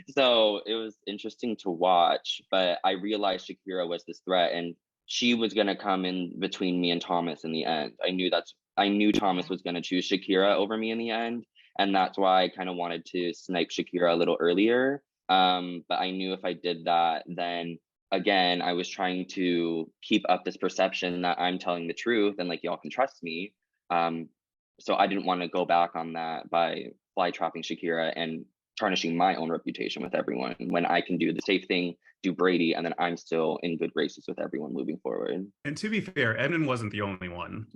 Speaker 10: So it was interesting to watch. But I realized Shakira was this threat, and she was gonna come in between me and Thomas in the end. I knew Thomas was gonna choose Shakira over me in the end. And that's why I kind of wanted to snipe Shakira a little earlier. But I knew if I did that, then again, I was trying to keep up this perception that I'm telling the truth and y'all can trust me. So I didn't want to go back on that by fly trapping Shakira and tarnishing my own reputation with everyone, when I can do the safe thing, do Brady, and then I'm still in good graces with everyone moving forward.
Speaker 1: And to be fair, Edmund wasn't the only one.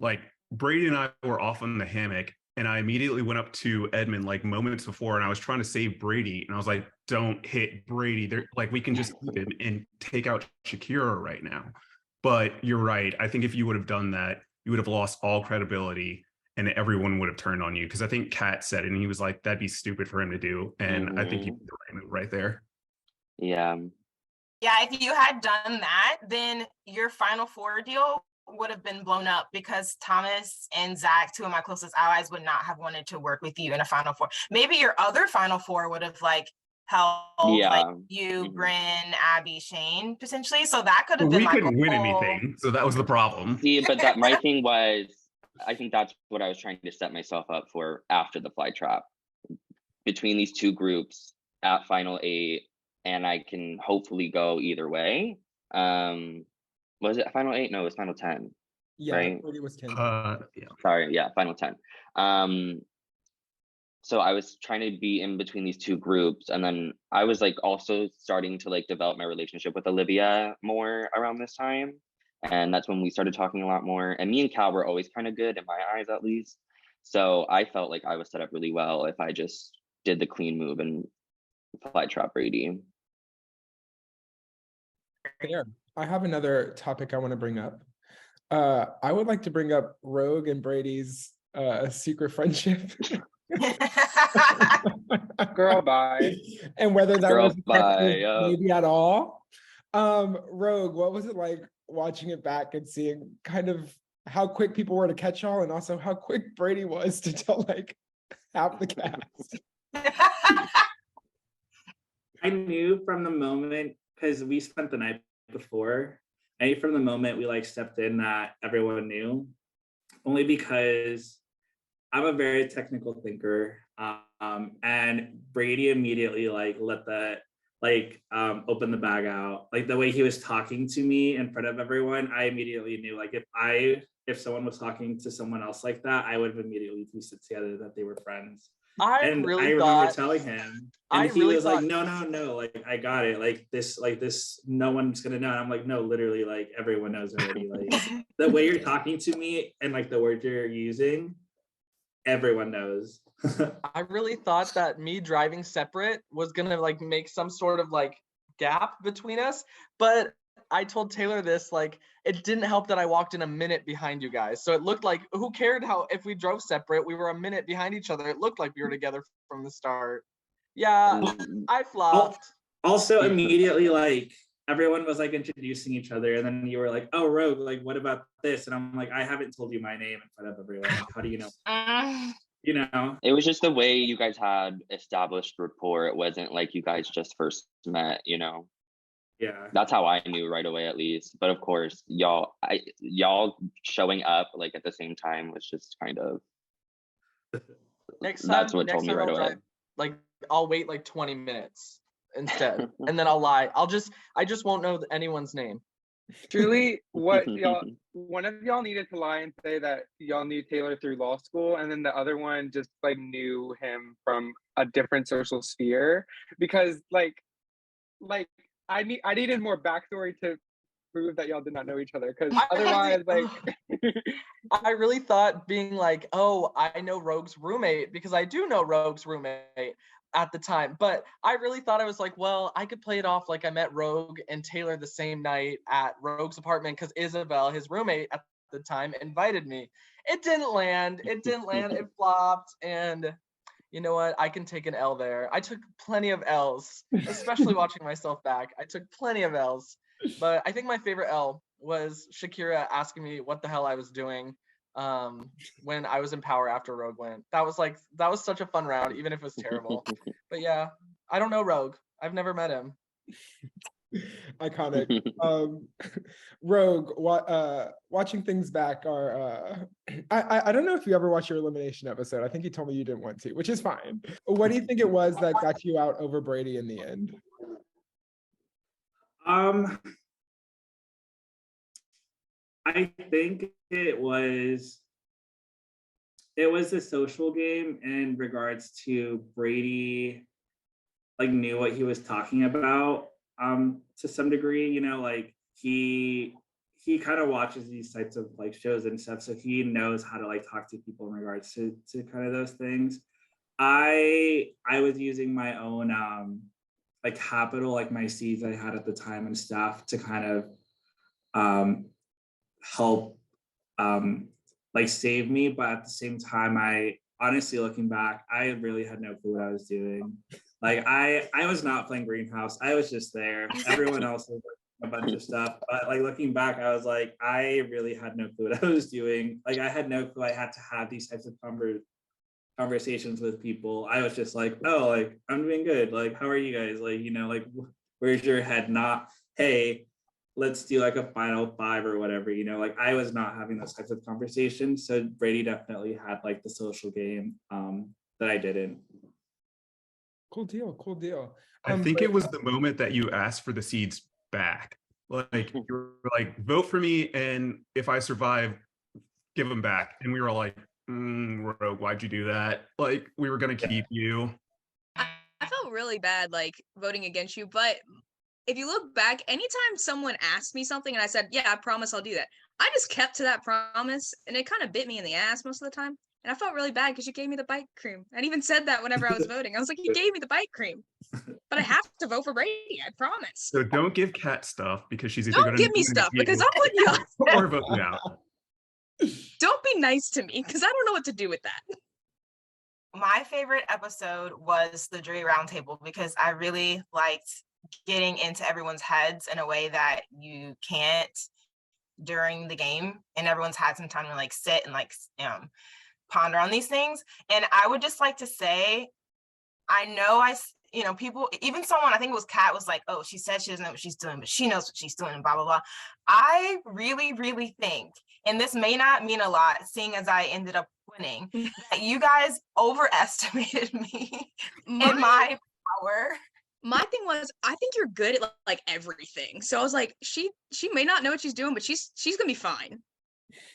Speaker 1: Brady and I were off in the hammock, and I immediately went up to Edmund moments before, and I was trying to save Brady, and I was like, don't hit Brady. They're we can just keep him and take out Shakira right now. But you're right. I think if you would have done that, you would have lost all credibility and everyone would have turned on you. Because I think Kat said it, and he was like, that'd be stupid for him to do. And I think he did the right move right there.
Speaker 10: Yeah.
Speaker 9: Yeah, if you had done that, then your Final Four deal would have been blown up, because Thomas and Zach, 2 of my closest allies, would not have wanted to work with you in a Final Four. Maybe your other Final Four would have held you, Bryn, Abby, Shane, potentially. So that could have been
Speaker 1: we couldn't win anything. So that was the problem.
Speaker 10: See, but my thing was, I think that's what I was trying to set myself up for after the fly trap. Between these two groups at Final 8, and I can hopefully go either way. Was it Final 8? No, it was Final 10.
Speaker 2: Yeah,
Speaker 10: right?
Speaker 2: it was 10.
Speaker 1: Yeah.
Speaker 10: Sorry, yeah, Final 10. So I was trying to be in between these two groups, and then I was also starting to develop my relationship with Olivia more around this time, and that's when we started talking a lot more. And me and Cal were always kind of good in my eyes, at least. So I felt like I was set up really well if I just did the clean move and fly trap Brady.
Speaker 2: Yeah, I have another topic I want to bring up. I would like to bring up Rogue and Brady's secret friendship.
Speaker 7: Girl, bye.
Speaker 2: And whether that
Speaker 10: Girl,
Speaker 2: was effective
Speaker 10: bye,
Speaker 2: maybe at all. Rogue, what was it like watching it back and seeing kind of how quick people were to catch on, and also how quick Brady was to tell half the cast?
Speaker 5: I knew from the moment, because we spent the night before, I knew from the moment we stepped in that everyone knew, only because I'm a very technical thinker, and Brady immediately let the open the bag out. The way he was talking to me in front of everyone, I immediately knew if someone was talking to someone else like that, I would have immediately pieced it together that they were friends. I remember telling him, and he was like, no, I got it. This, no one's gonna know. And I'm like, no, literally, everyone knows already. The way you're talking to me and the words you're using, everyone knows.
Speaker 3: I really thought that me driving separate was gonna like make some sort of like gap between us, but I told Taylor this, like, it didn't help that I walked in a minute behind you guys. So it looked like, who cared how, if we drove separate, we were a minute behind each other. It looked like we were together from the start. Yeah,
Speaker 10: Mm,
Speaker 3: I flopped.
Speaker 5: Also, immediately, like, everyone was like introducing each other, and then you were like, "Oh, Rogue, like, what about this?" And I'm like, "I haven't told you my name in front of everyone. Like, how do you know?" You know?
Speaker 10: It was just the way you guys had established rapport. It wasn't like you guys just first met, you know.
Speaker 5: Yeah.
Speaker 10: That's how I knew right away, at least. But of course, y'all showing up like at the same time was just kind of that's what told me right
Speaker 3: I'll
Speaker 10: away.
Speaker 3: drive, like, I'll wait like 20 minutes instead, and then I'll lie. I just won't know anyone's name.
Speaker 7: Truly, what y'all, one of y'all needed to lie and say that y'all knew Taylor through law school, and then the other one just like knew him from a different social sphere, because like I needed more backstory to prove that y'all did not know each other, because otherwise, like,
Speaker 3: I really thought being like, oh, I know Rogue's roommate, because I do know Rogue's roommate at the time, but I really thought I was like, well, I could play it off like I met Rogue and Taylor the same night at Rogue's apartment because Isabel, his roommate at the time, invited me. It didn't land. It flopped. And you know what? I can take an L there. I took plenty of L's, especially watching myself back. I took plenty of L's, but I think my favorite L was Shakira asking me what the hell I was doing when I was in power after Rogue went. That was such a fun round, even if it was terrible. But yeah, I don't know Rogue. I've never met him.
Speaker 2: Iconic. Rogue, watching things back are I don't know if you ever watched your elimination episode. I think you told me you didn't want to, which is fine. What do you think it was that got you out over Brady in the end?
Speaker 5: I think it was a social game in regards to Brady, like, knew what he was talking about to some degree, you know, like he kind of watches these types of like shows and stuff, so he knows how to like talk to people in regards to kind of those things. I was using my own like capital, like my seeds I had at the time and stuff, to kind of help like save me, but at the same time, I honestly, looking back, I really had no clue what I was doing. Like, I was not playing Greenhouse. I was just there. Everyone else was a bunch of stuff, but like looking back, I was like, I really had no clue what I was doing. Like, I had no clue I had to have these types of conversations with people. I was just like, oh, like, I'm doing good. Like, how are you guys? Like, you know, like, where's your head? Not, hey, let's do like a final five or whatever, you know. Like, I was not having those types of conversations. So Brady definitely had like the social game that I didn't.
Speaker 2: Cool deal.
Speaker 1: I think it was the moment that you asked for the seeds back. Like, you were like, vote for me, and if I survive, give them back. And we were like, Rogue, why'd you do that? Like, we were gonna keep you.
Speaker 8: I felt really bad, like, voting against you, but if you look back, anytime someone asked me something and I said, yeah, I promise I'll do that, I just kept to that promise, and it kind of bit me in the ass most of the time. And I felt really bad because you gave me the bite cream. I even said that whenever I was voting. I was like, you gave me the bite cream, but I have to vote for Brady. I promise.
Speaker 1: So don't give Kat stuff, because she's either
Speaker 8: Don't
Speaker 1: gonna
Speaker 8: give me stuff because I'll put you on.
Speaker 1: or vote you out.
Speaker 8: Don't be nice to me because I don't know what to do with that.
Speaker 9: My favorite episode was the jury roundtable because I really liked getting into everyone's heads in a way that you can't during the game, and everyone's had some time to like sit and like ponder on these things. And I would just like to say, I know people, even someone, I think it was Kat, was like, oh, she said she doesn't know what she's doing, but she knows what she's doing, and blah, blah, blah. I really, really think, and this may not mean a lot, seeing as I ended up winning, that you guys overestimated me and my power.
Speaker 8: My thing was, I think you're good at like everything. So I was like, she may not know what she's doing, but she's gonna be fine.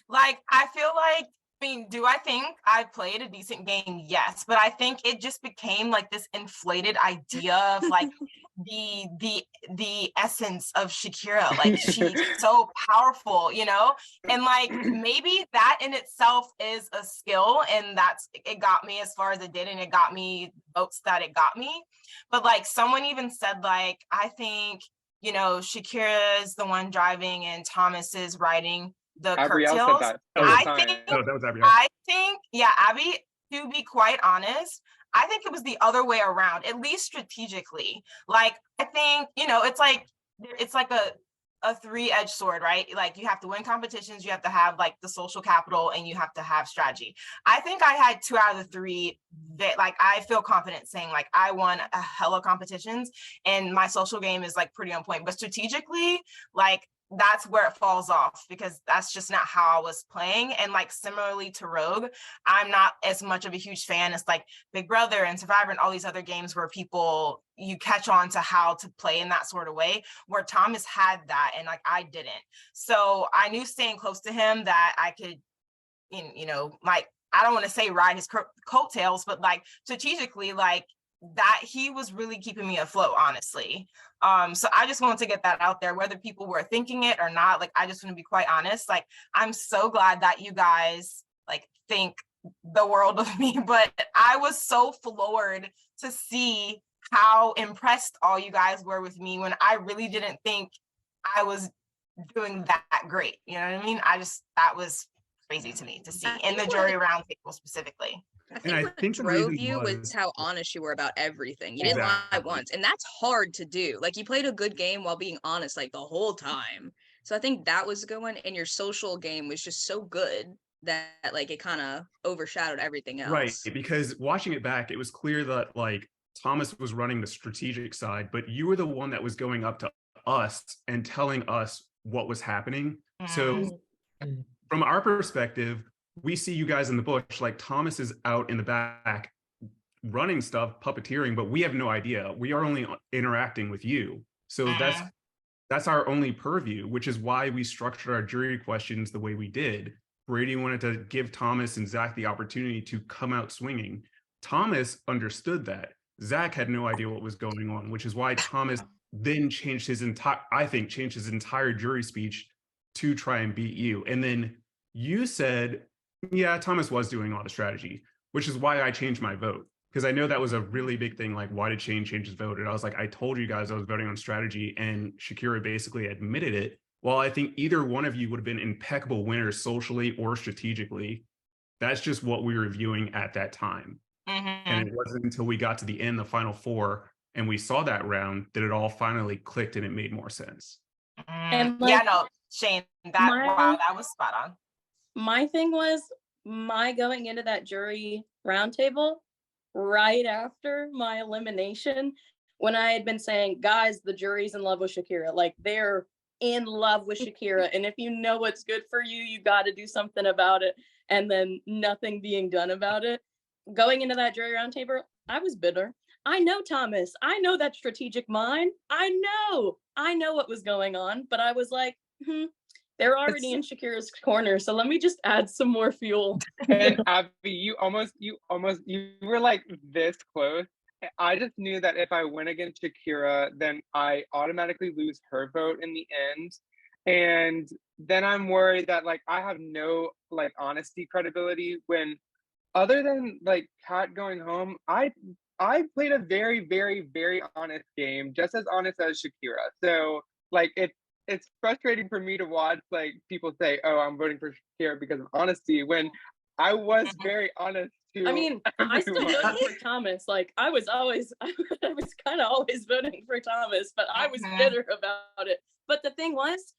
Speaker 9: Like, I feel like mean, do I think I played a decent game? Yes, but I think it just became like this inflated idea of like the essence of Shakira. Like she's so powerful, you know? And like maybe that in itself is a skill, and that's it got me as far as it did, and it got me votes that it got me. But like someone even said, like, I think, you know, Shakira is the one driving and Thomas is riding the
Speaker 7: Gabrielle said
Speaker 9: curtails.
Speaker 7: that.
Speaker 9: I
Speaker 7: Time.
Speaker 9: think,
Speaker 1: No, that was Abigail.
Speaker 9: I think, yeah, Abby, to be quite honest, I think it was the other way around, at least strategically. Like, I think, you know, it's like a three-edged sword, right? Like you have to win competitions, you have to have like the social capital, and you have to have strategy. I think I had 2 out of the 3 that like I feel confident saying like I won a hella competitions and my social game is like pretty on point. But strategically, like that's where it falls off because that's just not how I was playing. And like similarly to Rogue, I'm not as much of a huge fan as like Big Brother and Survivor and all these other games where people you catch on to how to play in that sort of way, where Thomas had that and like I didn't. So I knew staying close to him that I could, you know, like I don't want to say ride his coattails, but like strategically, like that he was really keeping me afloat, honestly. So I just wanted to get that out there, whether people were thinking it or not. Like, I just want to be quite honest. Like, I'm so glad that you guys like think the world of me, but I was so floored to see how impressed all you guys were with me when I really didn't think I was doing that great. You know what I mean? That was crazy to me to see in the jury roundtable specifically.
Speaker 8: I think what drove you was how honest you were about everything. You didn't lie once, and that's hard to do. Like you played a good game while being honest like the whole time. So I think that was a good one, and your social game was just so good that like it kind of overshadowed everything else.
Speaker 1: Right, because watching it back, it was clear that like Thomas was running the strategic side, but you were the one that was going up to us and telling us what was happening. So from our perspective, we see you guys in the bush, like Thomas is out in the back running stuff, puppeteering, but we have no idea. We are only interacting with you. So that's our only purview, which is why we structured our jury questions the way we did. Brady wanted to give Thomas and Zach the opportunity to come out swinging. Thomas understood that. Zach had no idea what was going on, which is why Thomas then changed his entire jury speech to try and beat you. And then you said, yeah, Thomas was doing all the strategy, which is why I changed my vote. Because I know that was a really big thing. Like, why did Shane change his vote? And I was like, I told you guys I was voting on strategy, and Shakira basically admitted it. While I think either one of you would have been impeccable winners socially or strategically, that's just what we were viewing at that time. And it wasn't until we got to the end, the final 4, and we saw that round that it all finally clicked and it made more sense.
Speaker 9: And like, yeah, no, Shane, that was spot on.
Speaker 6: My thing was my going into that jury roundtable right after my elimination, when I had been saying, guys, the jury's in love with Shakira. Like, they're in love with Shakira. And if you know what's good for you, you got to do something about it. And then nothing being done about it. Going into that jury roundtable, I was bitter. I know Thomas. I know that strategic mind. I know what was going on. But I was like, they're already in Shakira's corner, so let me just add some more fuel.
Speaker 7: And Abby, you were like this close. I just knew that if I went against Shakira, then I automatically lose her vote in the end. And then I'm worried that like I have no like honesty credibility when, other than like Kat going home, I played a very, very, very honest game, just as honest as Shakira. So like it's frustrating for me to watch like people say, "Oh, I'm voting for Shakira because of honesty," when I was very honest too.
Speaker 6: I mean, I still voted for Thomas. Like I was kind of always voting for Thomas, but I was bitter about it. But the thing was,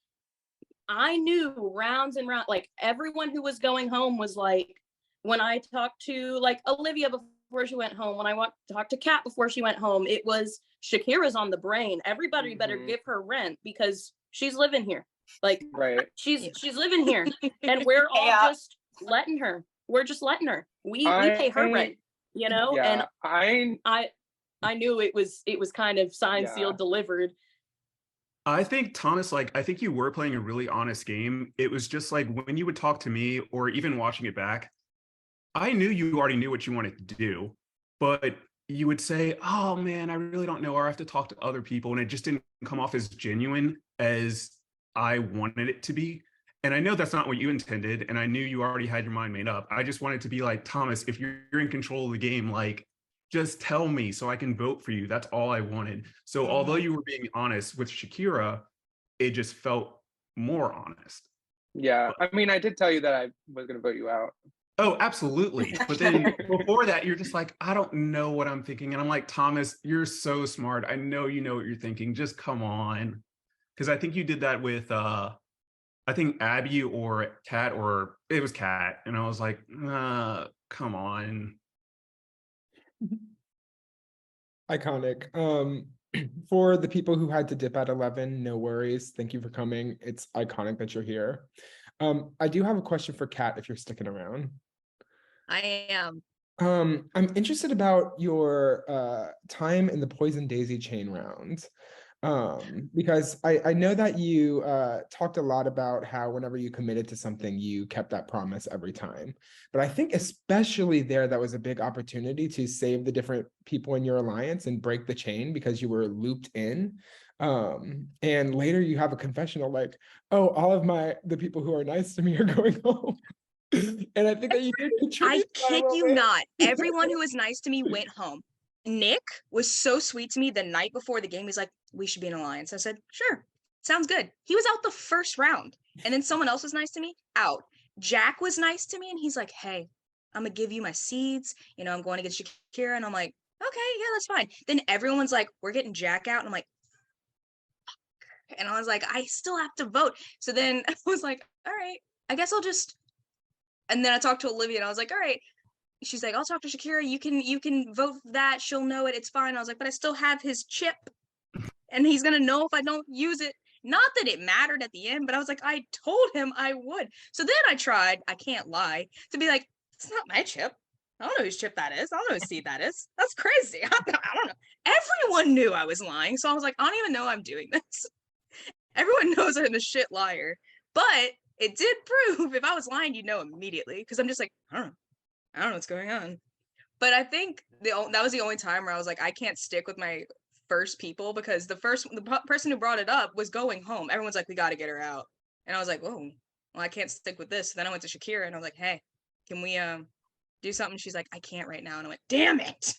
Speaker 6: I knew rounds and rounds, like everyone who was going home was like, when I talked to like Olivia before she went home, when I talked to Kat before she went home, it was Shakira's on the brain. Everybody better give her rent because she's living here. Like she's living here, and we're all just letting her. We're just letting her. We pay her rent, you know.
Speaker 7: Yeah,
Speaker 6: and I knew it was kind of signed, sealed, delivered.
Speaker 1: I think Thomas, like, I think you were playing a really honest game. It was just like when you would talk to me or even watching it back, I knew you already knew what you wanted to do, but you would say, "Oh man, I really don't know," or "I have to talk to other people," and it just didn't come off as genuine as I wanted it to be. And I know that's not what you intended, and I knew you already had your mind made up. I just wanted to be like, Thomas, if you're in control of the game, like, just tell me so I can vote for you. That's all I wanted. So although you were being honest with Shakira, it just felt more honest.
Speaker 7: Yeah, I mean, I did tell you that I was gonna vote you out.
Speaker 1: Oh, absolutely. But then before that, you're just like, I don't know what I'm thinking. And I'm like, Thomas, you're so smart. I know you know what you're thinking. Just come on. Because I think you did that with I think Abby or Kat, or it was Kat. And I was like, come on.
Speaker 2: Iconic. For the people who had to dip at 11, no worries. Thank you for coming. It's iconic that you're here. I do have a question for Kat if you're sticking around.
Speaker 8: I am.
Speaker 2: I'm interested about your time in the Poison Daisy chain round. Because I know that you talked a lot about how whenever you committed to something, you kept that promise every time. But I think especially there, that was a big opportunity to save the different people in your alliance and break the chain because you were looped in. And later you have a confessional like, oh, all of the people who are nice to me are going home. And I think that you did
Speaker 8: I
Speaker 2: contribute to that a
Speaker 8: kid
Speaker 2: little
Speaker 8: you
Speaker 2: bit.
Speaker 8: not. Everyone who was nice to me went home. Nick was so sweet to me the night before the game. He's like, we should be an alliance. I said, sure, sounds good. He was out the first round. And then someone else was nice to me, out. Jack was nice to me and he's like, hey, I'm gonna give you my seeds. You know, I'm going to get Shakira. And I'm like, okay, yeah, that's fine. Then everyone's like, we're getting Jack out. And I'm like, and I was like, I still have to vote. So then I was like, all right, I guess I'll just. And then I talked to Olivia and I was like, all right. She's like, I'll talk to Shakira. You can vote for that. She'll know it. It's fine. I was like, but I still have his chip. And he's gonna know if I don't use it. Not that it mattered at the end, but I was like, I told him I would. So then I tried, I can't lie, to be like, it's not my chip. I don't know whose chip that is. I don't know whose seed that is. That's crazy. I don't know. Everyone knew I was lying. So I was like, I don't even know I'm doing this. Everyone knows I'm a shit liar. But it did prove if I was lying, you'd know immediately. Because I'm just like, I don't know what's going on. But I think that was the only time where I was like, I can't stick with my first people because the person who brought it up was going home. Everyone's like, we got to get her out. And I was like, whoa, well, I can't stick with this. So then I went to Shakira and I was like, hey, can we do something? She's like, I can't right now. And I went, damn it.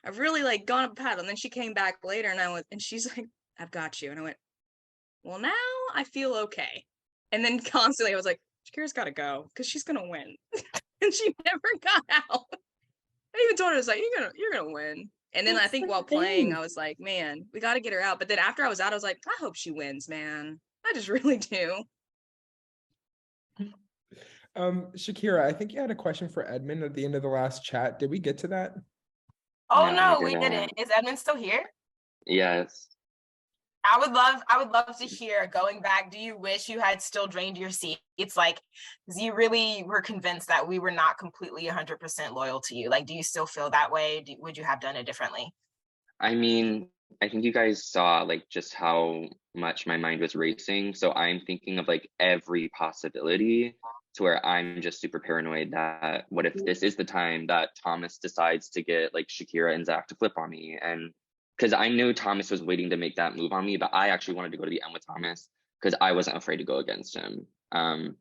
Speaker 8: I've really like gone up a paddle. And then she came back later and she's like, I've got you. And I went, well, now I feel okay. And then constantly I was like, Shakira's got to go because she's going to win. And she never got out. I even told her, I was like, you're gonna win. And then I think while playing, I was like, man, we got to get her out. But then after I was out, I was like, I hope she wins, man. I just really do.
Speaker 2: Shakira, I think you had a question for Edmund at the end of the last chat. Did we get to that?
Speaker 9: Oh
Speaker 10: No,
Speaker 9: no,
Speaker 10: we
Speaker 9: we
Speaker 10: didn't.
Speaker 9: didn't. Is Edmund still here?
Speaker 10: Yes.
Speaker 9: I would love to hear, going back, do you wish you had still drained your seat? It's like, you really were convinced that we were not completely 100% loyal to you. Like, do you still feel that way? Would you have done it differently?
Speaker 10: I mean, I think you guys saw like just how much my mind was racing. So I'm thinking of like every possibility to where I'm just super paranoid that what if this is the time that Thomas decides to get like Shakira and Zach to flip on me? And because I knew Thomas was waiting to make that move on me, but I actually wanted to go to the end with Thomas because I wasn't afraid to go against him. And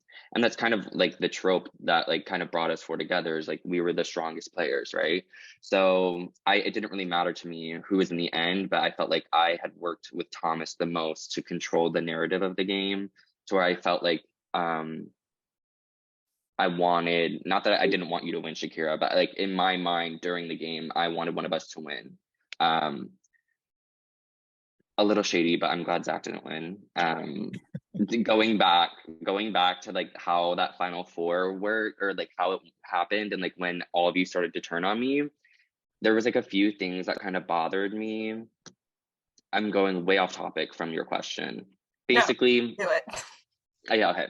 Speaker 10: that's kind of like the trope that like kind of brought us four together, is like we were the strongest players, right? So it didn't really matter to me who was in the end, but I felt like I had worked with Thomas the most to control the narrative of the game, to where I felt like I wanted, not that I didn't want you to win, Shakira, but like in my mind during the game, I wanted one of us to win. A little shady, but I'm glad Zach didn't win. Going back to like how that final four worked, or like how it happened, and like when all of you started to turn on me, there was like a few things that kind of bothered me. I'm going way off topic from your question. Basically,
Speaker 9: Do it.
Speaker 10: yeah, okay.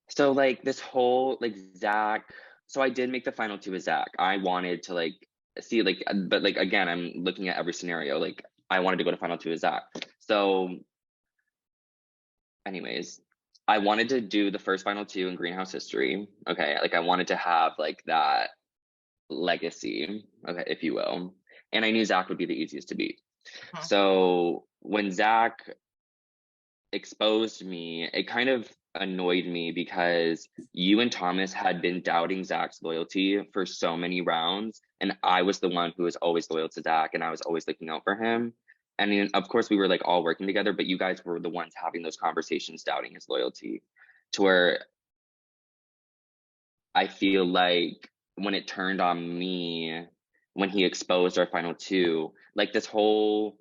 Speaker 10: So like this whole like Zach, so I did make the final two with Zach. I wanted to like see like, but like again, I'm looking at every scenario. Like I wanted to go to final two with Zach. So anyways, I wanted to do the first final two in greenhouse history. Okay, like I wanted to have like that legacy, okay, if you will. And I knew Zach would be the easiest to beat. So when Zach exposed me, it kind of annoyed me because you and Thomas had been doubting Zach's loyalty for so many rounds, and I was the one who was always loyal to Zach, and I was always looking out for him. And then, of course, we were like all working together, but you guys were the ones having those conversations, doubting his loyalty, to where I feel like when it turned on me, when he exposed our final two, like this whole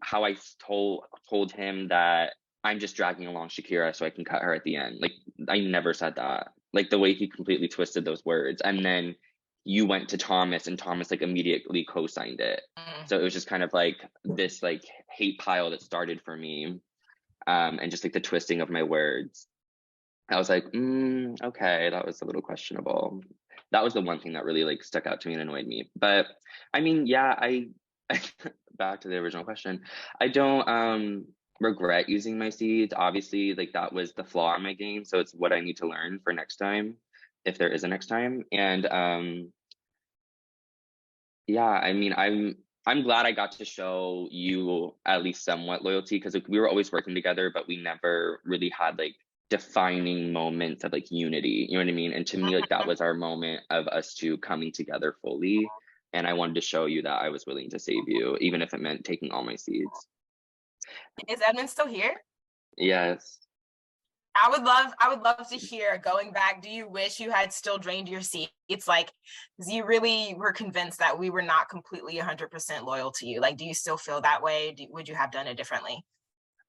Speaker 10: how I told him that I'm just dragging along Shakira so I can cut her at the end. Like I never said that. Like the way he completely twisted those words, and then you went to Thomas, and Thomas like immediately co-signed it. So it was just kind of like this like hate pile that started for me, and just like the twisting of my words. I was like, okay, that was a little questionable. That was the one thing that really like stuck out to me and annoyed me. But I mean, yeah, back to the original question. I don't regret using my seeds. Obviously, like that was the flaw in my game. So it's what I need to learn for next time, if there is a next time. And yeah, I mean, I'm glad I got to show you at least somewhat loyalty, because like, we were always working together, but we never really had like defining moments of like unity, you know what I mean? And to me, like that was our moment of us two coming together fully. And I wanted to show you that I was willing to save you, even if it meant taking all my seeds.
Speaker 9: Is Edmund still here?
Speaker 10: Yes.
Speaker 9: I would love to hear, going back, do you wish you had still drained your seat? It's like, you really were convinced that we were not completely 100% loyal to you. Like, do you still feel that way? Would you have done it differently?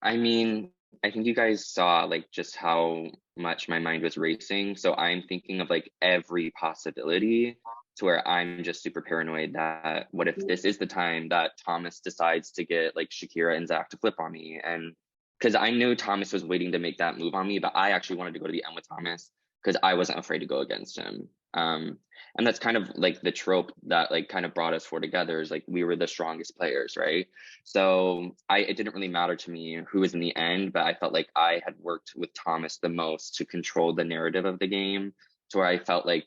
Speaker 10: I mean, I think you guys saw like just how much my mind was racing. So I'm thinking of like every possibility, to where I'm just super paranoid that what if this is the time that Thomas decides to get like Shakira and Zach to flip on me? And because I knew Thomas was waiting to make that move on me, but I actually wanted to go to the end with Thomas because I wasn't afraid to go against him. And that's kind of like the trope that like kind of brought us four together, is like we were the strongest players, right? So it didn't really matter to me who was in the end, but I felt like I had worked with Thomas the most to control the narrative of the game, to where I felt like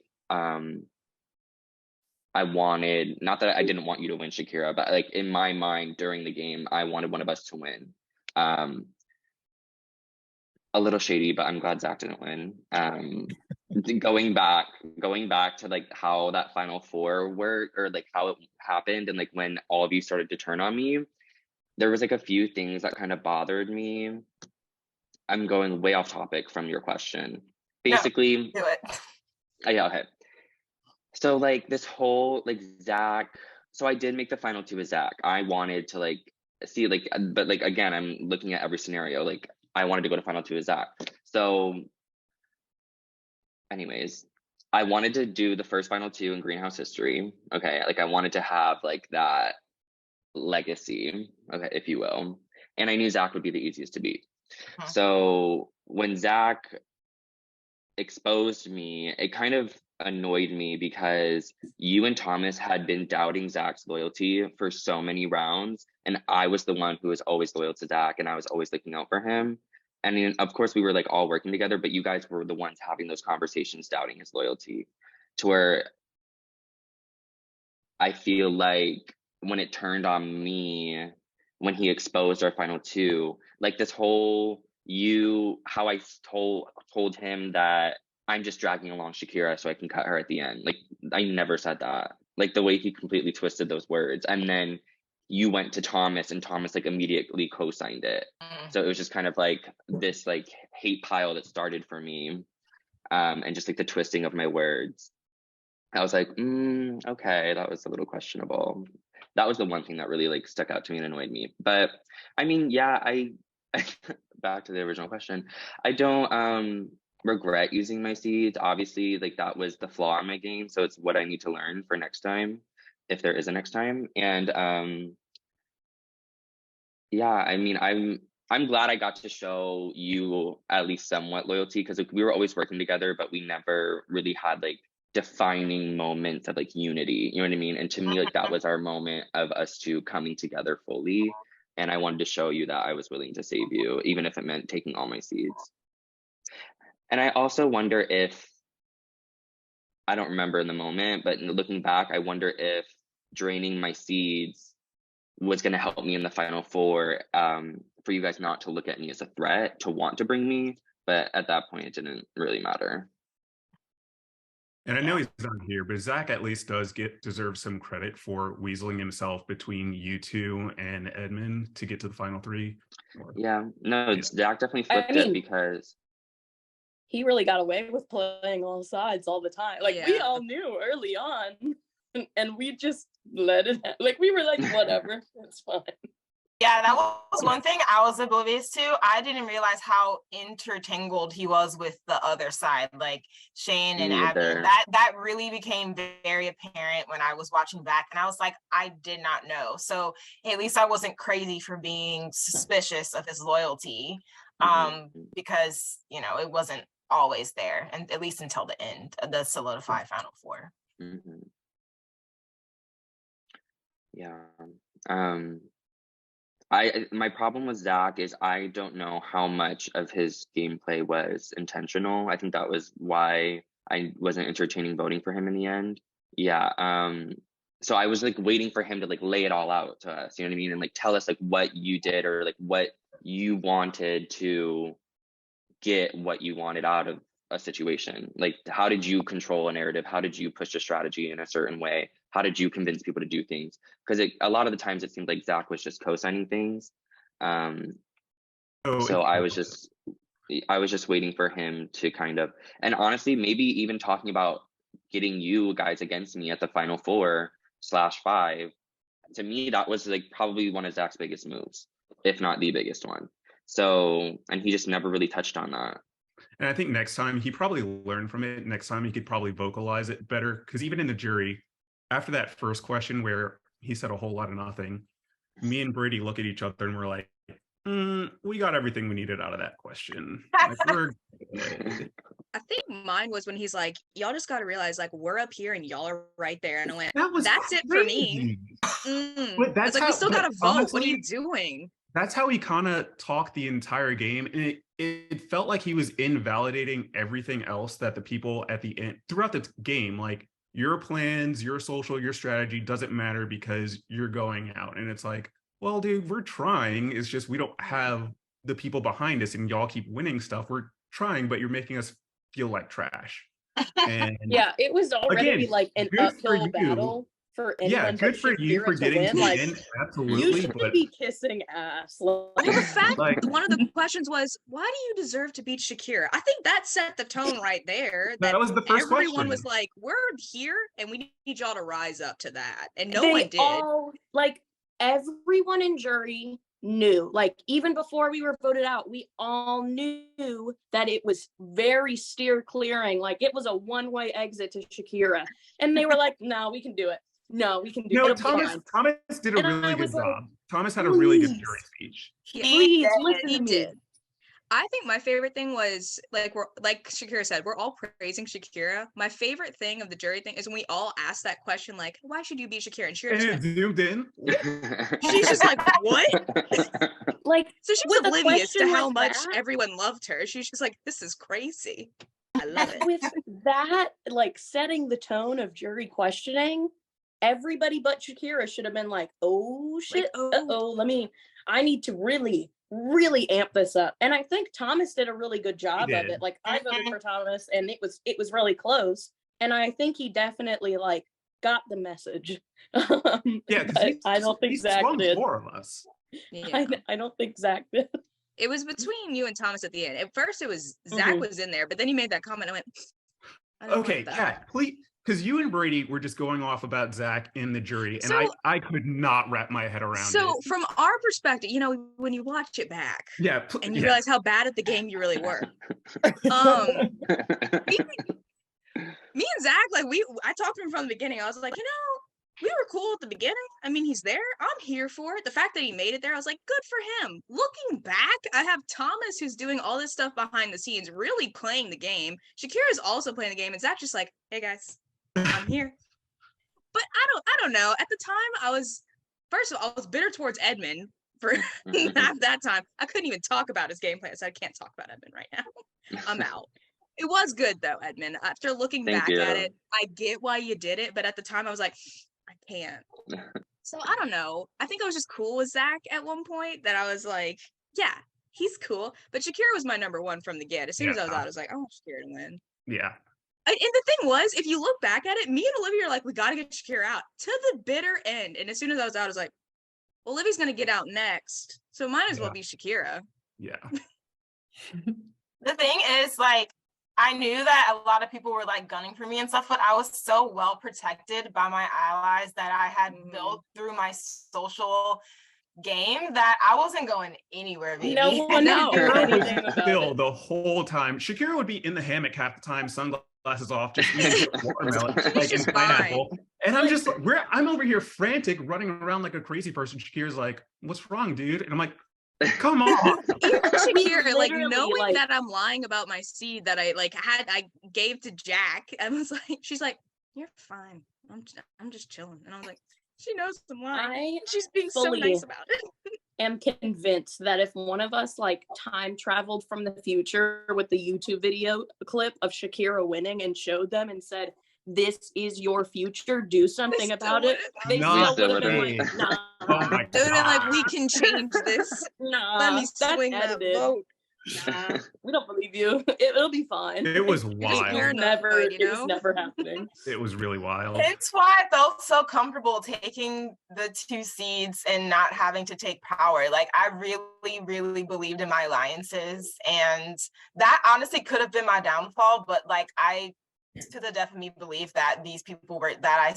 Speaker 10: I wanted, not that I didn't want you to win, Shakira, but like in my mind during the game, I wanted one of us to win. A little shady, but I'm glad Zach didn't win. Going back to like how that final four worked, or like how it happened, and like when all of you started to turn on me, there was like a few things that kind of bothered me. I'm going way off topic from your question. Basically,
Speaker 9: do it.
Speaker 10: Yeah, okay. So like this whole like Zach, so I did make the final two with Zach. I wanted to like see like, but like again, I'm looking at every scenario. Like I wanted to go to final two with Zach. So anyways, I wanted to do the first final two in greenhouse history. Okay, like I wanted to have like that legacy, okay, if you will. And I knew Zach would be the easiest to beat. So when Zach exposed me, it kind of annoyed me because you and Thomas had been doubting Zach's loyalty for so many rounds, and I was the one who was always loyal to Zach, and I was always looking out for him. And then, of course, we were like all working together, but you guys were the ones having those conversations, doubting his loyalty, to where I feel like when it turned on me, when he exposed our final two, like this whole how I told him that I'm just dragging along Shakira so I can cut her at the end. Like I never said that. Like the way he completely twisted those words, and then you went to Thomas, and Thomas like immediately co-signed it. So it was just kind of like this like hate pile that started for me, and just like the twisting of my words. I was like, okay, that was a little questionable. That was the one thing that really like stuck out to me and annoyed me. But I mean, yeah, back to the original question. I don't regret using my seeds. Obviously, like that was the flaw in my game. So it's what I need to learn for next time, if there is a next time. And yeah, I mean, I'm glad I got to show you at least somewhat loyalty, because like, we were always working together, but we never really had like defining moments of like unity, you know what I mean? And to me, like that was our moment of us two coming together fully. and I wanted to show you that I was willing to save you, even if it meant taking all my seeds. And I also wonder if, I don't remember in the moment, but looking back, I wonder if draining my seeds was going to help me in the final four, for you guys not to look at me as a threat, to want to bring me. But at that point, it didn't really matter.
Speaker 1: And I know he's not here, but Zach at least does deserve some credit for weaseling himself between you two and Edmund to get to the final three.
Speaker 10: Yeah, no,
Speaker 1: Yeah.
Speaker 10: Zach definitely flipped it because
Speaker 6: he really got away with playing all sides all the time. Like we
Speaker 8: Yeah.
Speaker 6: all knew early on, and we just let it. Like we were like, whatever, it's fine.
Speaker 9: Yeah, that was one thing I was oblivious to. I didn't realize how intertangled he was with the other side, like Shane and Abby. That really became very apparent when I was watching back, and I was like, I did not know. So at least I wasn't crazy for being suspicious of his loyalty, because it wasn't always there, and at least until the end of the solidified final four.
Speaker 10: Yeah. My problem with Zach is I don't know how much of his gameplay was intentional. I think that was why I wasn't entertaining voting for him in the end. Yeah. So I was like waiting for him to like lay it all out to us, you know what I mean? And like tell us like what you did or like what you wanted to get what you wanted out of a situation. Like, how did you control a narrative? How did you push a strategy in a certain way? How did you convince people to do things? Because a lot of the times it seemed like Zach was just co-signing things. So I was just waiting for him to kind of, and honestly, maybe even talking about getting you guys against me at the final 4/5. To me, that was like probably one of Zach's biggest moves, if not the biggest one. So, and he just never really touched on that.
Speaker 1: And I think next time he probably learned from it. Next time he could probably vocalize it better. Because even in the jury, after that first question where he said a whole lot of nothing, me and Brady look at each other and we're like, we got everything we needed out of that question. Like, we're good.
Speaker 8: I think mine was when he's like, y'all just got to realize, like, we're up here and y'all are right there. And I went, that's it for me.
Speaker 1: But that's
Speaker 8: like, we still got to vote.
Speaker 1: Honestly,
Speaker 8: what are you doing?
Speaker 1: That's how he kind of talked the entire game. And it felt like he was invalidating everything else that the people at the end, throughout the game, like, your plans, your social, your strategy doesn't matter because you're going out. And it's like, well, dude, we're trying. It's just we don't have the people behind us and y'all keep winning stuff. We're trying, but you're making us feel like trash. And
Speaker 6: yeah, it was already
Speaker 1: again,
Speaker 6: like an uphill battle for anyone.
Speaker 1: Good for you for getting to the end. Absolutely.
Speaker 6: You should be kissing ass.
Speaker 8: The fact one of the questions was, why do you deserve to beat Shakira? I think that set the tone right there.
Speaker 1: That was the first question.
Speaker 8: Everyone was like, we're here and we need y'all to rise up to that. And no one did.
Speaker 6: Everyone in jury knew, like, even before we were voted out, we all knew that it was very steer clearing. Like, it was a one-way exit to Shakira. And they were like, no, we can do it. No, we can do it.
Speaker 1: Thomas did a really good job. Thomas had a really good jury speech.
Speaker 8: Please listen to me. I think my favorite thing was like Shakira said, we're all praising Shakira. My favorite thing of the jury thing is when we all asked that question, like, why should you be Shakira? And Shakira just
Speaker 1: zoomed in.
Speaker 8: She's just like, what?
Speaker 6: Like,
Speaker 8: so she was oblivious to how much everyone loved her. She's just like, this is crazy. I love it.
Speaker 6: With that, like, setting the tone of jury questioning, everybody but Shakira should have been like, oh shit, I need to really amp this up. And I think Thomas did a really good job of it. Like, I voted for Thomas and it was really close. And I think he definitely like got the message.
Speaker 1: Yeah,
Speaker 6: I don't think Zach did.
Speaker 1: More of us.
Speaker 8: Yeah.
Speaker 6: I don't think Zach did.
Speaker 8: It was between you and Thomas at the end. At first it was Zach was in there, but then you made that comment. I went,
Speaker 1: okay, Kat, please. Because you and Brady were just going off about Zach in the jury, and I could not wrap my head around it.
Speaker 8: So from our perspective, when you watch it back, and you realize how bad at the game you really were. Me and Zach, like I talked to him from the beginning. I was like, we were cool at the beginning. I mean, he's there. I'm here for it. The fact that he made it there, I was like, good for him. Looking back, I have Thomas who's doing all this stuff behind the scenes, really playing the game. Shakira's also playing the game, and Zach just like, hey guys, I'm here. But I don't know. At the time, I was bitter towards Edmund for at that time. I couldn't even talk about his gameplay. I said, I can't talk about Edmund right now. I'm out. It was good though, Edmund. After looking
Speaker 10: Thank
Speaker 8: back
Speaker 10: you.
Speaker 8: at it, I get why you did it, but at the time I was like, I can't. So I don't know. I think I was just cool with Zach at one point that I was like, yeah, he's cool. But Shakira was my number one from the get. As soon as I was out, I was like, I want Shakira to win.
Speaker 1: Yeah.
Speaker 8: And the thing was, if you look back at it, me and Olivia are like, we got to get Shakira out to the bitter end. And as soon as I was out, I was like, well, Olivia's going to get out next. So it might as well be Shakira.
Speaker 1: Yeah.
Speaker 9: The thing is, like, I knew that a lot of people were like gunning for me and stuff, but I was so well protected by my allies that I had built through my social game that I wasn't going anywhere, baby.
Speaker 6: No one
Speaker 8: No.
Speaker 6: knew anything
Speaker 1: was
Speaker 6: about
Speaker 1: still
Speaker 6: it.
Speaker 1: the whole time. Shakira would be in the hammock half the time, sunglasses off, just eating watermelon, like in
Speaker 8: She's
Speaker 1: pineapple. And I'm just I'm over here frantic, running around like a crazy person. Shakira's like, "What's wrong, dude?" And I'm like, "Come on."
Speaker 8: Even Shakira, like
Speaker 6: literally,
Speaker 8: knowing
Speaker 6: like-
Speaker 8: that I'm lying about my seed that I gave to Jack, I was like, she's like, you're fine. I'm just chilling. And I was like, she knows I'm lying. She's being so
Speaker 6: fully
Speaker 8: nice about it.
Speaker 6: am convinced that if one of us like time traveled from the future with the YouTube video clip of Shakira winning and showed them and said, "This is your future, do something about it," they
Speaker 1: Not
Speaker 6: still would have been
Speaker 1: me.
Speaker 6: like, "Nah,
Speaker 1: Oh my
Speaker 8: They would have been
Speaker 1: God.
Speaker 8: like, we can change this.
Speaker 6: nah,
Speaker 8: Let me
Speaker 6: that's
Speaker 8: swing that
Speaker 6: edited.
Speaker 8: vote.
Speaker 6: Nah, we don't believe you. It'll be fine."
Speaker 1: It was
Speaker 6: It
Speaker 1: wild.
Speaker 6: was
Speaker 8: paranoid, you
Speaker 6: it was
Speaker 8: know?
Speaker 6: never happening.
Speaker 1: It was really wild.
Speaker 9: It's why I felt so comfortable taking the 2 seeds and not having to take power. Like, I really, really believed in my alliances. And that honestly could have been my downfall. But like, I, to the death of me, believe that these people that I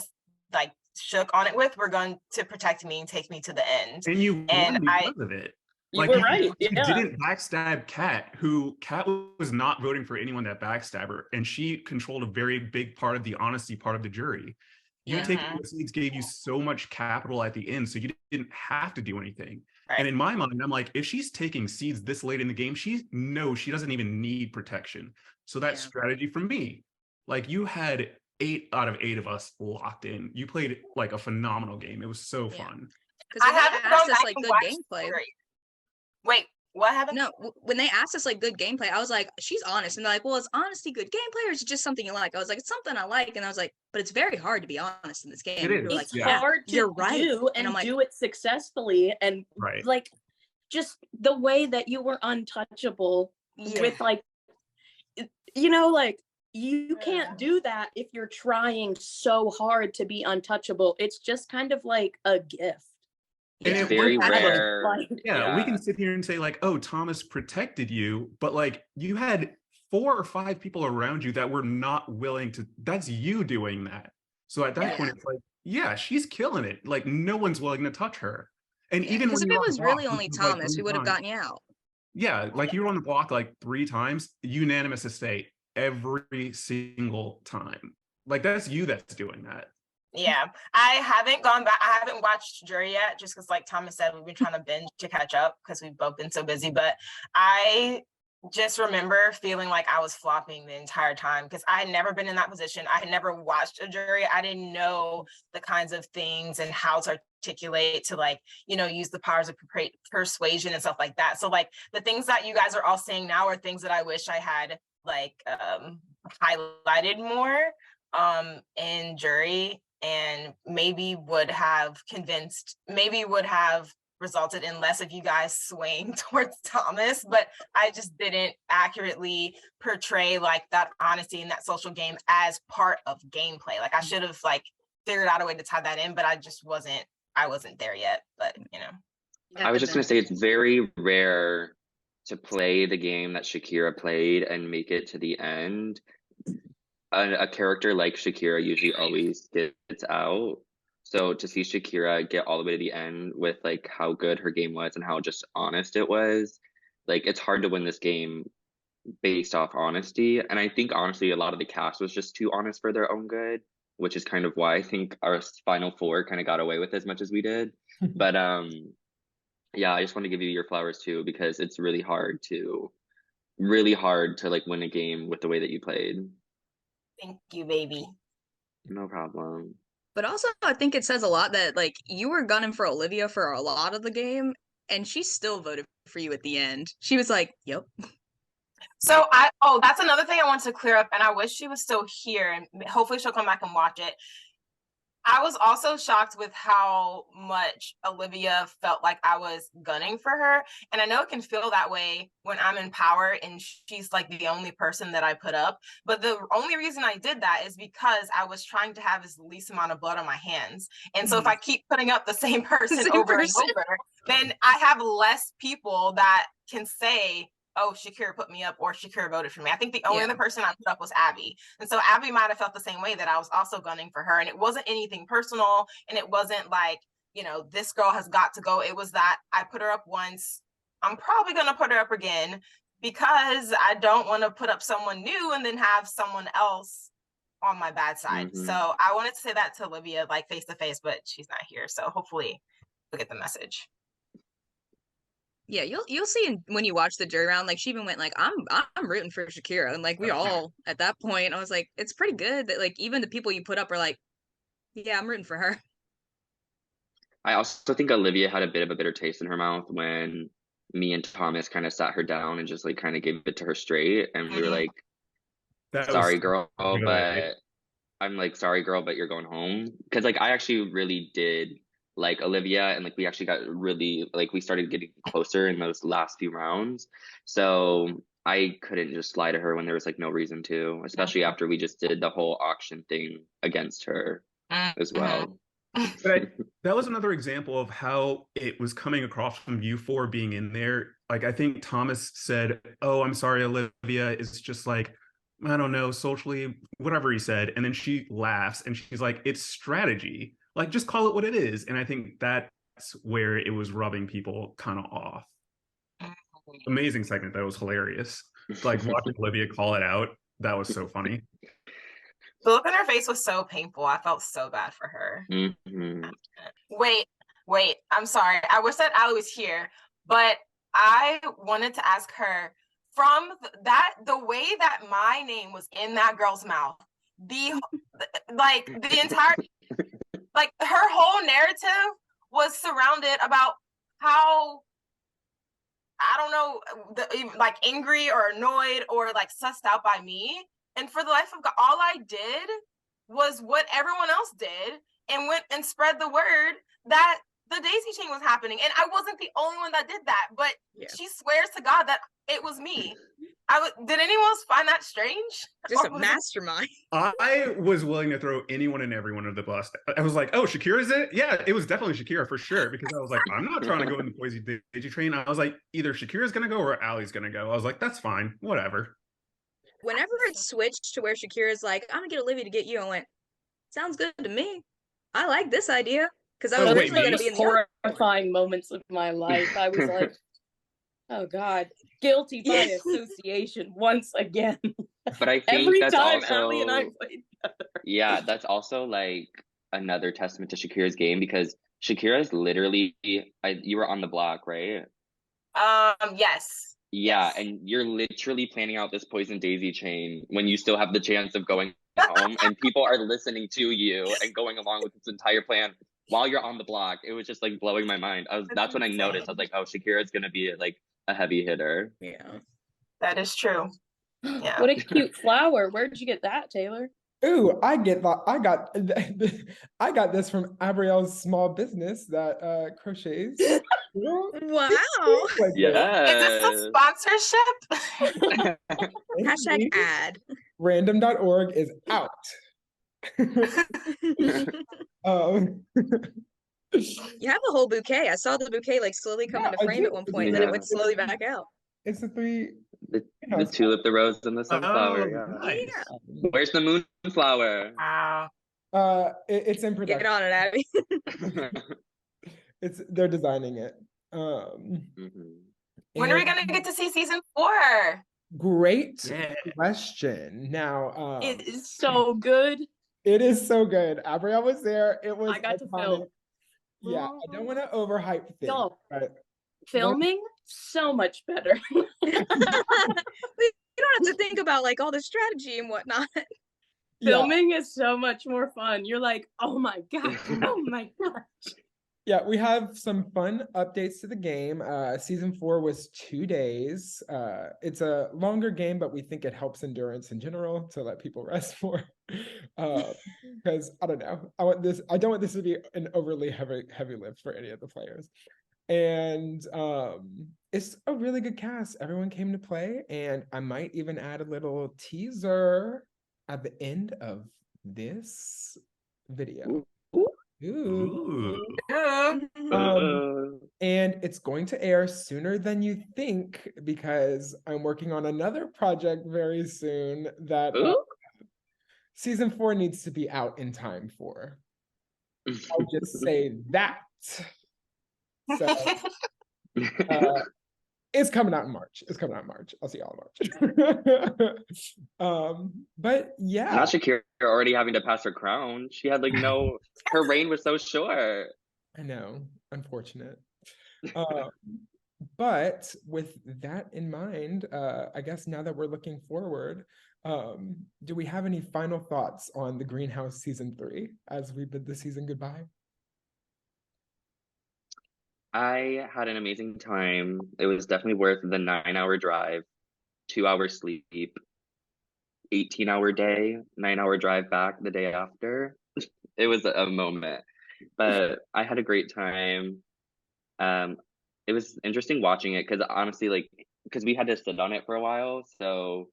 Speaker 9: like shook on it with were going to protect me and take me to the end.
Speaker 1: And you won because of it.
Speaker 6: You
Speaker 1: Like
Speaker 6: were right.
Speaker 1: you
Speaker 6: Yeah.
Speaker 1: didn't backstab Kat, Kat was not voting for anyone that backstabbed her, and she controlled a very big part of the honesty part of the jury. You taking the seeds gave you so much capital at the end, so you didn't have to do anything.
Speaker 9: Right.
Speaker 1: And in my mind, I'm like, if she's taking seeds this late in the game, she doesn't even need protection. So that strategy from me, like you had 8 out of 8 of us locked in. You played like a phenomenal game. It was so fun.
Speaker 8: Because
Speaker 9: I haven't
Speaker 8: they asked
Speaker 9: gone
Speaker 8: us
Speaker 9: back
Speaker 8: like
Speaker 9: and
Speaker 8: good
Speaker 9: watched
Speaker 8: gameplay.
Speaker 9: Great. Wait, what happened?
Speaker 8: No, when they asked us like good gameplay, I was like, she's honest. And they're like, well, is honesty good gameplay or is it just something you like? I was like, it's something I like. And I was like, but it's very hard to be honest in this game.
Speaker 1: It
Speaker 8: And they
Speaker 1: is,
Speaker 8: were like,
Speaker 6: It's
Speaker 1: yeah.
Speaker 6: hard to
Speaker 8: you're right.
Speaker 6: do and
Speaker 8: I'm like,
Speaker 6: do it successfully, and
Speaker 1: Right.
Speaker 6: like just the way that you were untouchable with like, you know, like you can't do that if you're trying so hard to be untouchable. It's just kind of like a gift.
Speaker 1: And
Speaker 10: It's
Speaker 1: it
Speaker 10: very
Speaker 1: worked.
Speaker 10: rare.
Speaker 6: Like,
Speaker 1: Yeah, we can sit here and say like, oh, Thomas protected you, but like you had 4 or 5 people around you that were not willing to, that's you doing that. So at that point, it's like, yeah, she's killing it. Like no one's willing to touch her. And even
Speaker 8: because
Speaker 1: when
Speaker 8: if
Speaker 1: you're
Speaker 8: it
Speaker 1: on
Speaker 8: was
Speaker 1: the block,
Speaker 8: really only
Speaker 1: which was, like,
Speaker 8: Thomas,
Speaker 1: 3
Speaker 8: we would have
Speaker 1: times-
Speaker 8: gotten you out.
Speaker 1: Yeah, like you were on the block like 3 times, unanimous to stay every single time. Like that's you that's doing that.
Speaker 9: Yeah, I haven't gone back. I haven't watched Jury yet, just because, like Thomas said, we've been trying to binge to catch up because we've both been so busy. But I just remember feeling like I was flopping the entire time because I had never been in that position. I had never watched a jury. I didn't know the kinds of things and how to articulate to, like, you know, use the powers of persuasion and stuff like that. So like the things that you guys are all saying now are things that I wish I had like highlighted more in jury, and maybe would have resulted in less of you guys swaying towards Thomas, but I just didn't accurately portray like that honesty in that social game as part of gameplay. Like I should have like figured out a way to tie that in, but I wasn't there yet, but you know.
Speaker 10: I was just gonna say it's very rare to play the game that Shakira played and make it to the end. A character like Shakira usually always gets out. So to see Shakira get all the way to the end with like how good her game was and how just honest it was, like it's hard to win this game based off honesty. And I think honestly a lot of the cast was just too honest for their own good, which is kind of why I think our final 4 kind of got away with as much as we did. But yeah, I just want to give you your flowers too, because it's really hard to like win a game with the way that you played.
Speaker 9: Thank you, baby.
Speaker 10: No problem.
Speaker 8: But also, I think it says a lot that like you were gunning for Olivia for a lot of the game, and she still voted for you at the end. She was like, "Yep."
Speaker 9: So that's another thing I want to clear up, and I wish she was still here, and hopefully she'll come back and watch it. I was also shocked with how much Olivia felt like I was gunning for her. And I know it can feel that way when I'm in power and she's like the only person that I put up. But the only reason I did that is because I was trying to have as least amount of blood on my hands. And so if I keep putting up the same person over and over, then I have less people that can say, oh, Shakira put me up or Shakira voted for me. I think the only other person I put up was Abby. And so Abby might have felt the same way, that I was also gunning for her. And it wasn't anything personal. And it wasn't like, this girl has got to go. It was that I put her up once. I'm probably going to put her up again because I don't want to put up someone new and then have someone else on my bad side.
Speaker 10: Mm-hmm.
Speaker 9: So I wanted to say that to Olivia, like face to face, but she's not here. So hopefully you'll get the message.
Speaker 8: Yeah, you'll see when you watch the jury round. Like she even went like, I'm rooting for Shakira, and like we all at that point, I was like, it's pretty good that like even the people you put up are like, yeah, I'm rooting for her.
Speaker 10: I also think Olivia had a bit of a bitter taste in her mouth when me and Thomas kind of sat her down and just like kind of gave it to her straight, and we were like, sorry girl, but I'm like, sorry girl, but you're going home. Because like I actually really did like Olivia, and like we actually got really like we started getting closer in those last few rounds. So I couldn't just lie to her when there was like no reason to, especially after we just did the whole auction thing against her as well.
Speaker 1: But that was another example of how it was coming across from you four being in there. Like I think Thomas said, oh, I'm sorry, Olivia. It's just like, I don't know, socially, whatever he said. And then she laughs and she's like, it's strategy. Like, just call it what it is. And I think that's where it was rubbing people kind of off. Amazing segment. That was hilarious. Like watching Olivia call it out. That was so funny.
Speaker 9: The look on her face was so painful. I felt so bad for her.
Speaker 10: Mm-hmm.
Speaker 9: Wait. I'm sorry. I wish that Allie was here, but I wanted to ask her, from the way that my name was in that girl's mouth, the entire, like her whole narrative was surrounded about how, I don't know, like angry or annoyed or like sussed out by me. And for the life of God, all I did was what everyone else did and went and spread the word that the daisy chain was happening. And I wasn't the only one that did that, but she swears to God that it was me. Did anyone else find that strange?
Speaker 8: Just a mastermind.
Speaker 1: I was willing to throw anyone and everyone under the bus. I was like, oh, Shakira's it? Yeah, it was definitely Shakira for sure. Because I was like, I'm not trying to go in the Boise Daisy train. I was like, either Shakira's going to go or Allie's going to go. I was like, that's fine. Whatever.
Speaker 8: Whenever it switched to where Shakira's like, I'm going to get Olivia to get you, I went, sounds good to me. I like this idea. Because I was originally going to be in the
Speaker 6: horrifying moments of my life. I was like, oh God, guilty by association once again.
Speaker 10: But I think
Speaker 6: every
Speaker 10: that's
Speaker 6: time
Speaker 10: also,
Speaker 6: Allie and I played together.
Speaker 10: Yeah, that's also like another testament to Shakira's game, because Shakira's literally, you were on the block, right?
Speaker 9: Yes.
Speaker 10: Yeah, and you're literally planning out this poison daisy chain when you still have the chance of going home, and people are listening to you and going along with this entire plan while you're on the block. It was just like blowing my mind. That's when I noticed. I was like, oh, Shakira's gonna be like a heavy hitter.
Speaker 8: Yeah,
Speaker 9: that is true. Yeah.
Speaker 6: What a cute flower. Where did you get that, Taylor?
Speaker 2: Ooh, I got this from Abrielle's small business that crochets.
Speaker 8: Wow.
Speaker 10: Yeah.
Speaker 9: Is this a sponsorship?
Speaker 8: Hashtag ad.
Speaker 2: Random.org is out.
Speaker 8: You have a whole bouquet. I saw the bouquet like slowly come into frame at one point, then it went slowly back out.
Speaker 2: It's the three.
Speaker 10: The tulip, the rose, and the sunflower.
Speaker 1: Oh, nice.
Speaker 10: Where's the moonflower?
Speaker 9: Wow.
Speaker 2: It's in production.
Speaker 8: Get on it, Abby.
Speaker 2: They're designing it.
Speaker 9: When are we gonna get to see season 4?
Speaker 2: Great question. Now,
Speaker 6: it is so good.
Speaker 2: It is so good. Abrielle was there. It was.
Speaker 6: I got to film.
Speaker 2: Yeah, I don't want to overhype things.
Speaker 6: No.
Speaker 2: But
Speaker 6: filming so much better.
Speaker 8: You don't have to think about like all the strategy and whatnot.
Speaker 6: Filming is so much more fun. You're like, oh my god, oh my gosh.
Speaker 2: Yeah, we have some fun updates to the game. Season 4 was 2 days. It's a longer game, but we think it helps endurance in general to let people rest more. Because I don't know, I don't want this to be an overly heavy lift for any of the players. And it's a really good cast. Everyone came to play, and I might even add a little teaser at the end of this video. Ooh. And it's going to air sooner than you think because I'm working on another project very soon that season 4 needs to be out in time for. I'll just say that. So it's coming out in March. I'll see y'all in March. But yeah.
Speaker 10: Not Shakira already having to pass her crown. She had like no, her reign was so short.
Speaker 2: I know, unfortunate. But with that in mind, I guess now that we're looking forward, do we have any final thoughts on the Greenhouse season 3 as we bid the season goodbye?
Speaker 10: I had an amazing time. It was definitely worth the 9-hour drive, 2 hour sleep, 18-hour day, 9-hour drive back the day after. It was a moment, but I had a great time. It was interesting watching it because honestly, like, because we had to sit on it for a while, so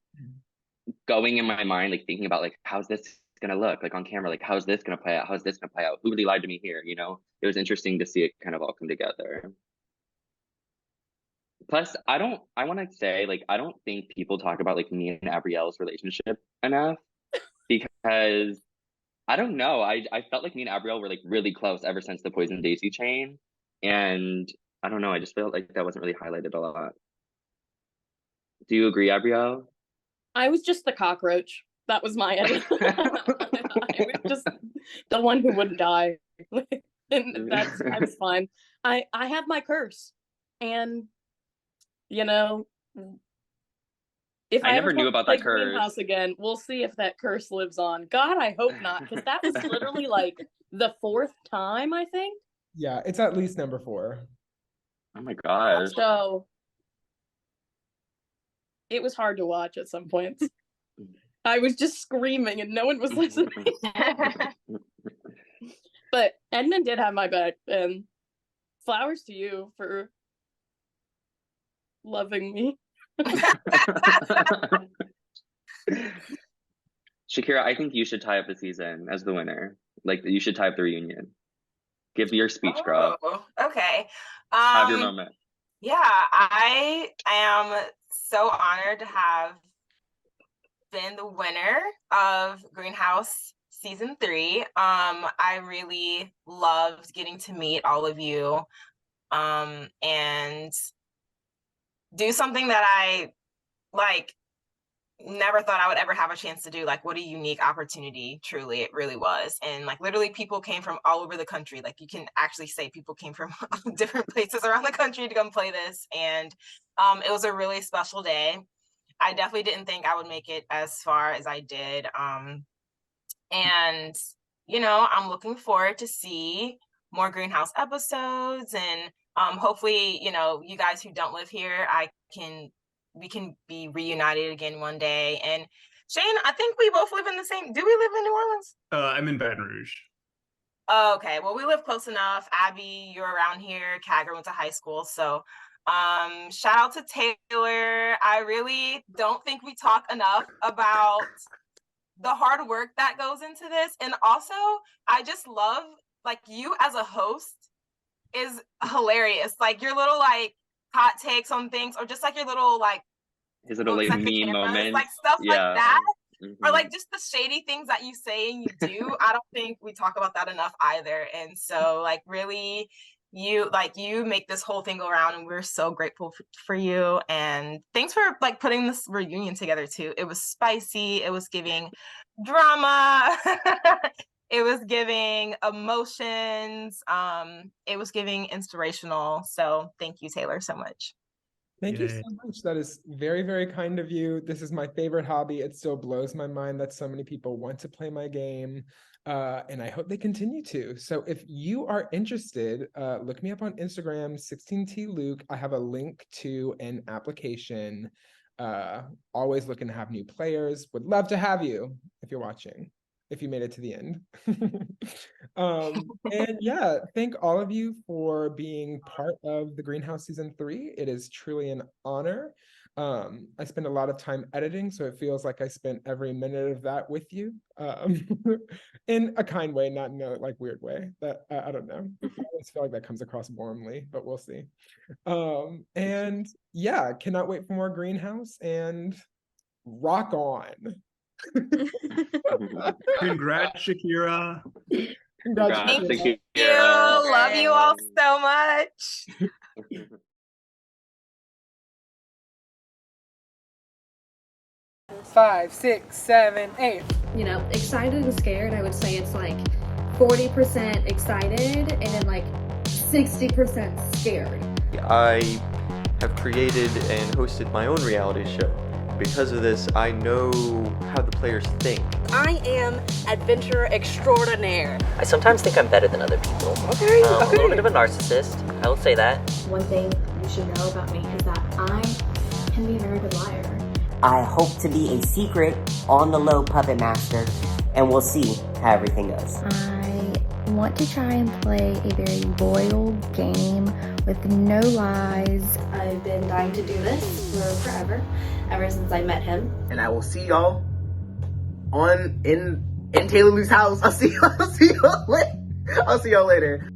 Speaker 10: going in my mind, like thinking about like how's this gonna look like on camera, like how's this gonna play out, how's this gonna play out, who really lied to me here, you know? It was interesting to see it kind of all come together. Plus, I want to say, like, I don't think people talk about like me and Abrielle's relationship enough because I don't know. I felt like me and Abrielle were like really close ever since the Poison Daisy chain, and I don't know. I just felt like that wasn't really highlighted a lot. Do you agree, Abrielle?
Speaker 6: I was just the cockroach. That was my end. I was just the one who wouldn't die. And that's fine. I have my curse. And you know, if
Speaker 10: I never
Speaker 6: ever
Speaker 10: knew about that curse.
Speaker 6: Greenhouse again, we'll see if that curse lives on. God, I hope not, because that was literally like the 4th time, I think.
Speaker 2: Yeah, it's at least number 4.
Speaker 10: Oh my gosh.
Speaker 6: So it was hard to watch at some points. I was just screaming and no one was listening. But Edna did have my back, and flowers to you for loving me.
Speaker 10: Shakira, I think you should tie up the season as the winner. Like, you should tie up the reunion. Give your speech, girl.
Speaker 9: Okay.
Speaker 10: Have your moment.
Speaker 9: Yeah, I am so honored to have been the winner of Greenhouse season 3. I really loved getting to meet all of you and do something that I like never thought I would ever have a chance to do. Like, what a unique opportunity, truly, it really was. And like literally people came from all over the country. Like, you can actually say people came from different places around the country to come play this. And it was a really special day. I definitely didn't think I would make it as far as I did. And you know, I'm looking forward to see more Greenhouse episodes, and hopefully, you know, you guys who don't live here, we can be reunited again one day. And Shane, I think we both live in the same. Do we live in New Orleans?
Speaker 1: I'm in Baton Rouge.
Speaker 9: Okay, well, we live close enough. Abby, you're around here. Kagger went to high school, so shout out to Taylor. I really don't think we talk enough about the hard work that goes into this. And also, I just love, like, you as a host is hilarious. Like, your little like hot takes on things, or just like your little like
Speaker 10: his little like meme moments,
Speaker 9: like stuff like that,
Speaker 10: mm-hmm.
Speaker 9: or like just the shady things that you say and you do. I don't think we talk about that enough either. And so like really, you make this whole thing go around, and we're so grateful for you. And thanks for like putting this reunion together too. It was spicy, it was giving drama, it was giving emotions, it was giving inspirational. So thank you, Taylor, so much.
Speaker 2: Thank you
Speaker 1: Yay.
Speaker 2: so much. That is very, very kind of you. This is my favorite hobby. It still blows my mind that so many people want to play my game. And I hope they continue to. So if you are interested, look me up on Instagram, 16tluke. I have a link to an application. Always looking to have new players. Would love to have you if you're watching, if you made it to the end. And yeah, thank all of you for being part of the Greenhouse Season 3. It is truly an honor. I spend a lot of time editing, so it feels like I spent every minute of that with you, in a kind way, not in a like weird way. That I don't know. I always feel like that comes across warmly, but we'll see. And yeah, cannot wait for more Greenhouse and rock on.
Speaker 1: Congrats, Shakira.
Speaker 2: Congratulations.
Speaker 9: Thank you. Love you all so much.
Speaker 12: Five, 6, 7, 8.
Speaker 13: You know, excited and scared, I would say it's like 40% excited and then like 60% scared.
Speaker 14: I have created and hosted my own reality show. Because of this, I know how the players think.
Speaker 6: I am adventure extraordinaire.
Speaker 15: I sometimes think I'm better than other people.
Speaker 12: Okay,
Speaker 15: A little bit of a narcissist, I will say that.
Speaker 13: One thing you should know about me is that I can be a very good liar.
Speaker 16: I hope to be a secret, on the low puppet master, and we'll see how everything goes.
Speaker 13: I want to try and play a very loyal game with no lies. I've been dying to do this for forever, ever since I met him.
Speaker 12: And I will see y'all in Taylor Lou's house. I'll see y'all later.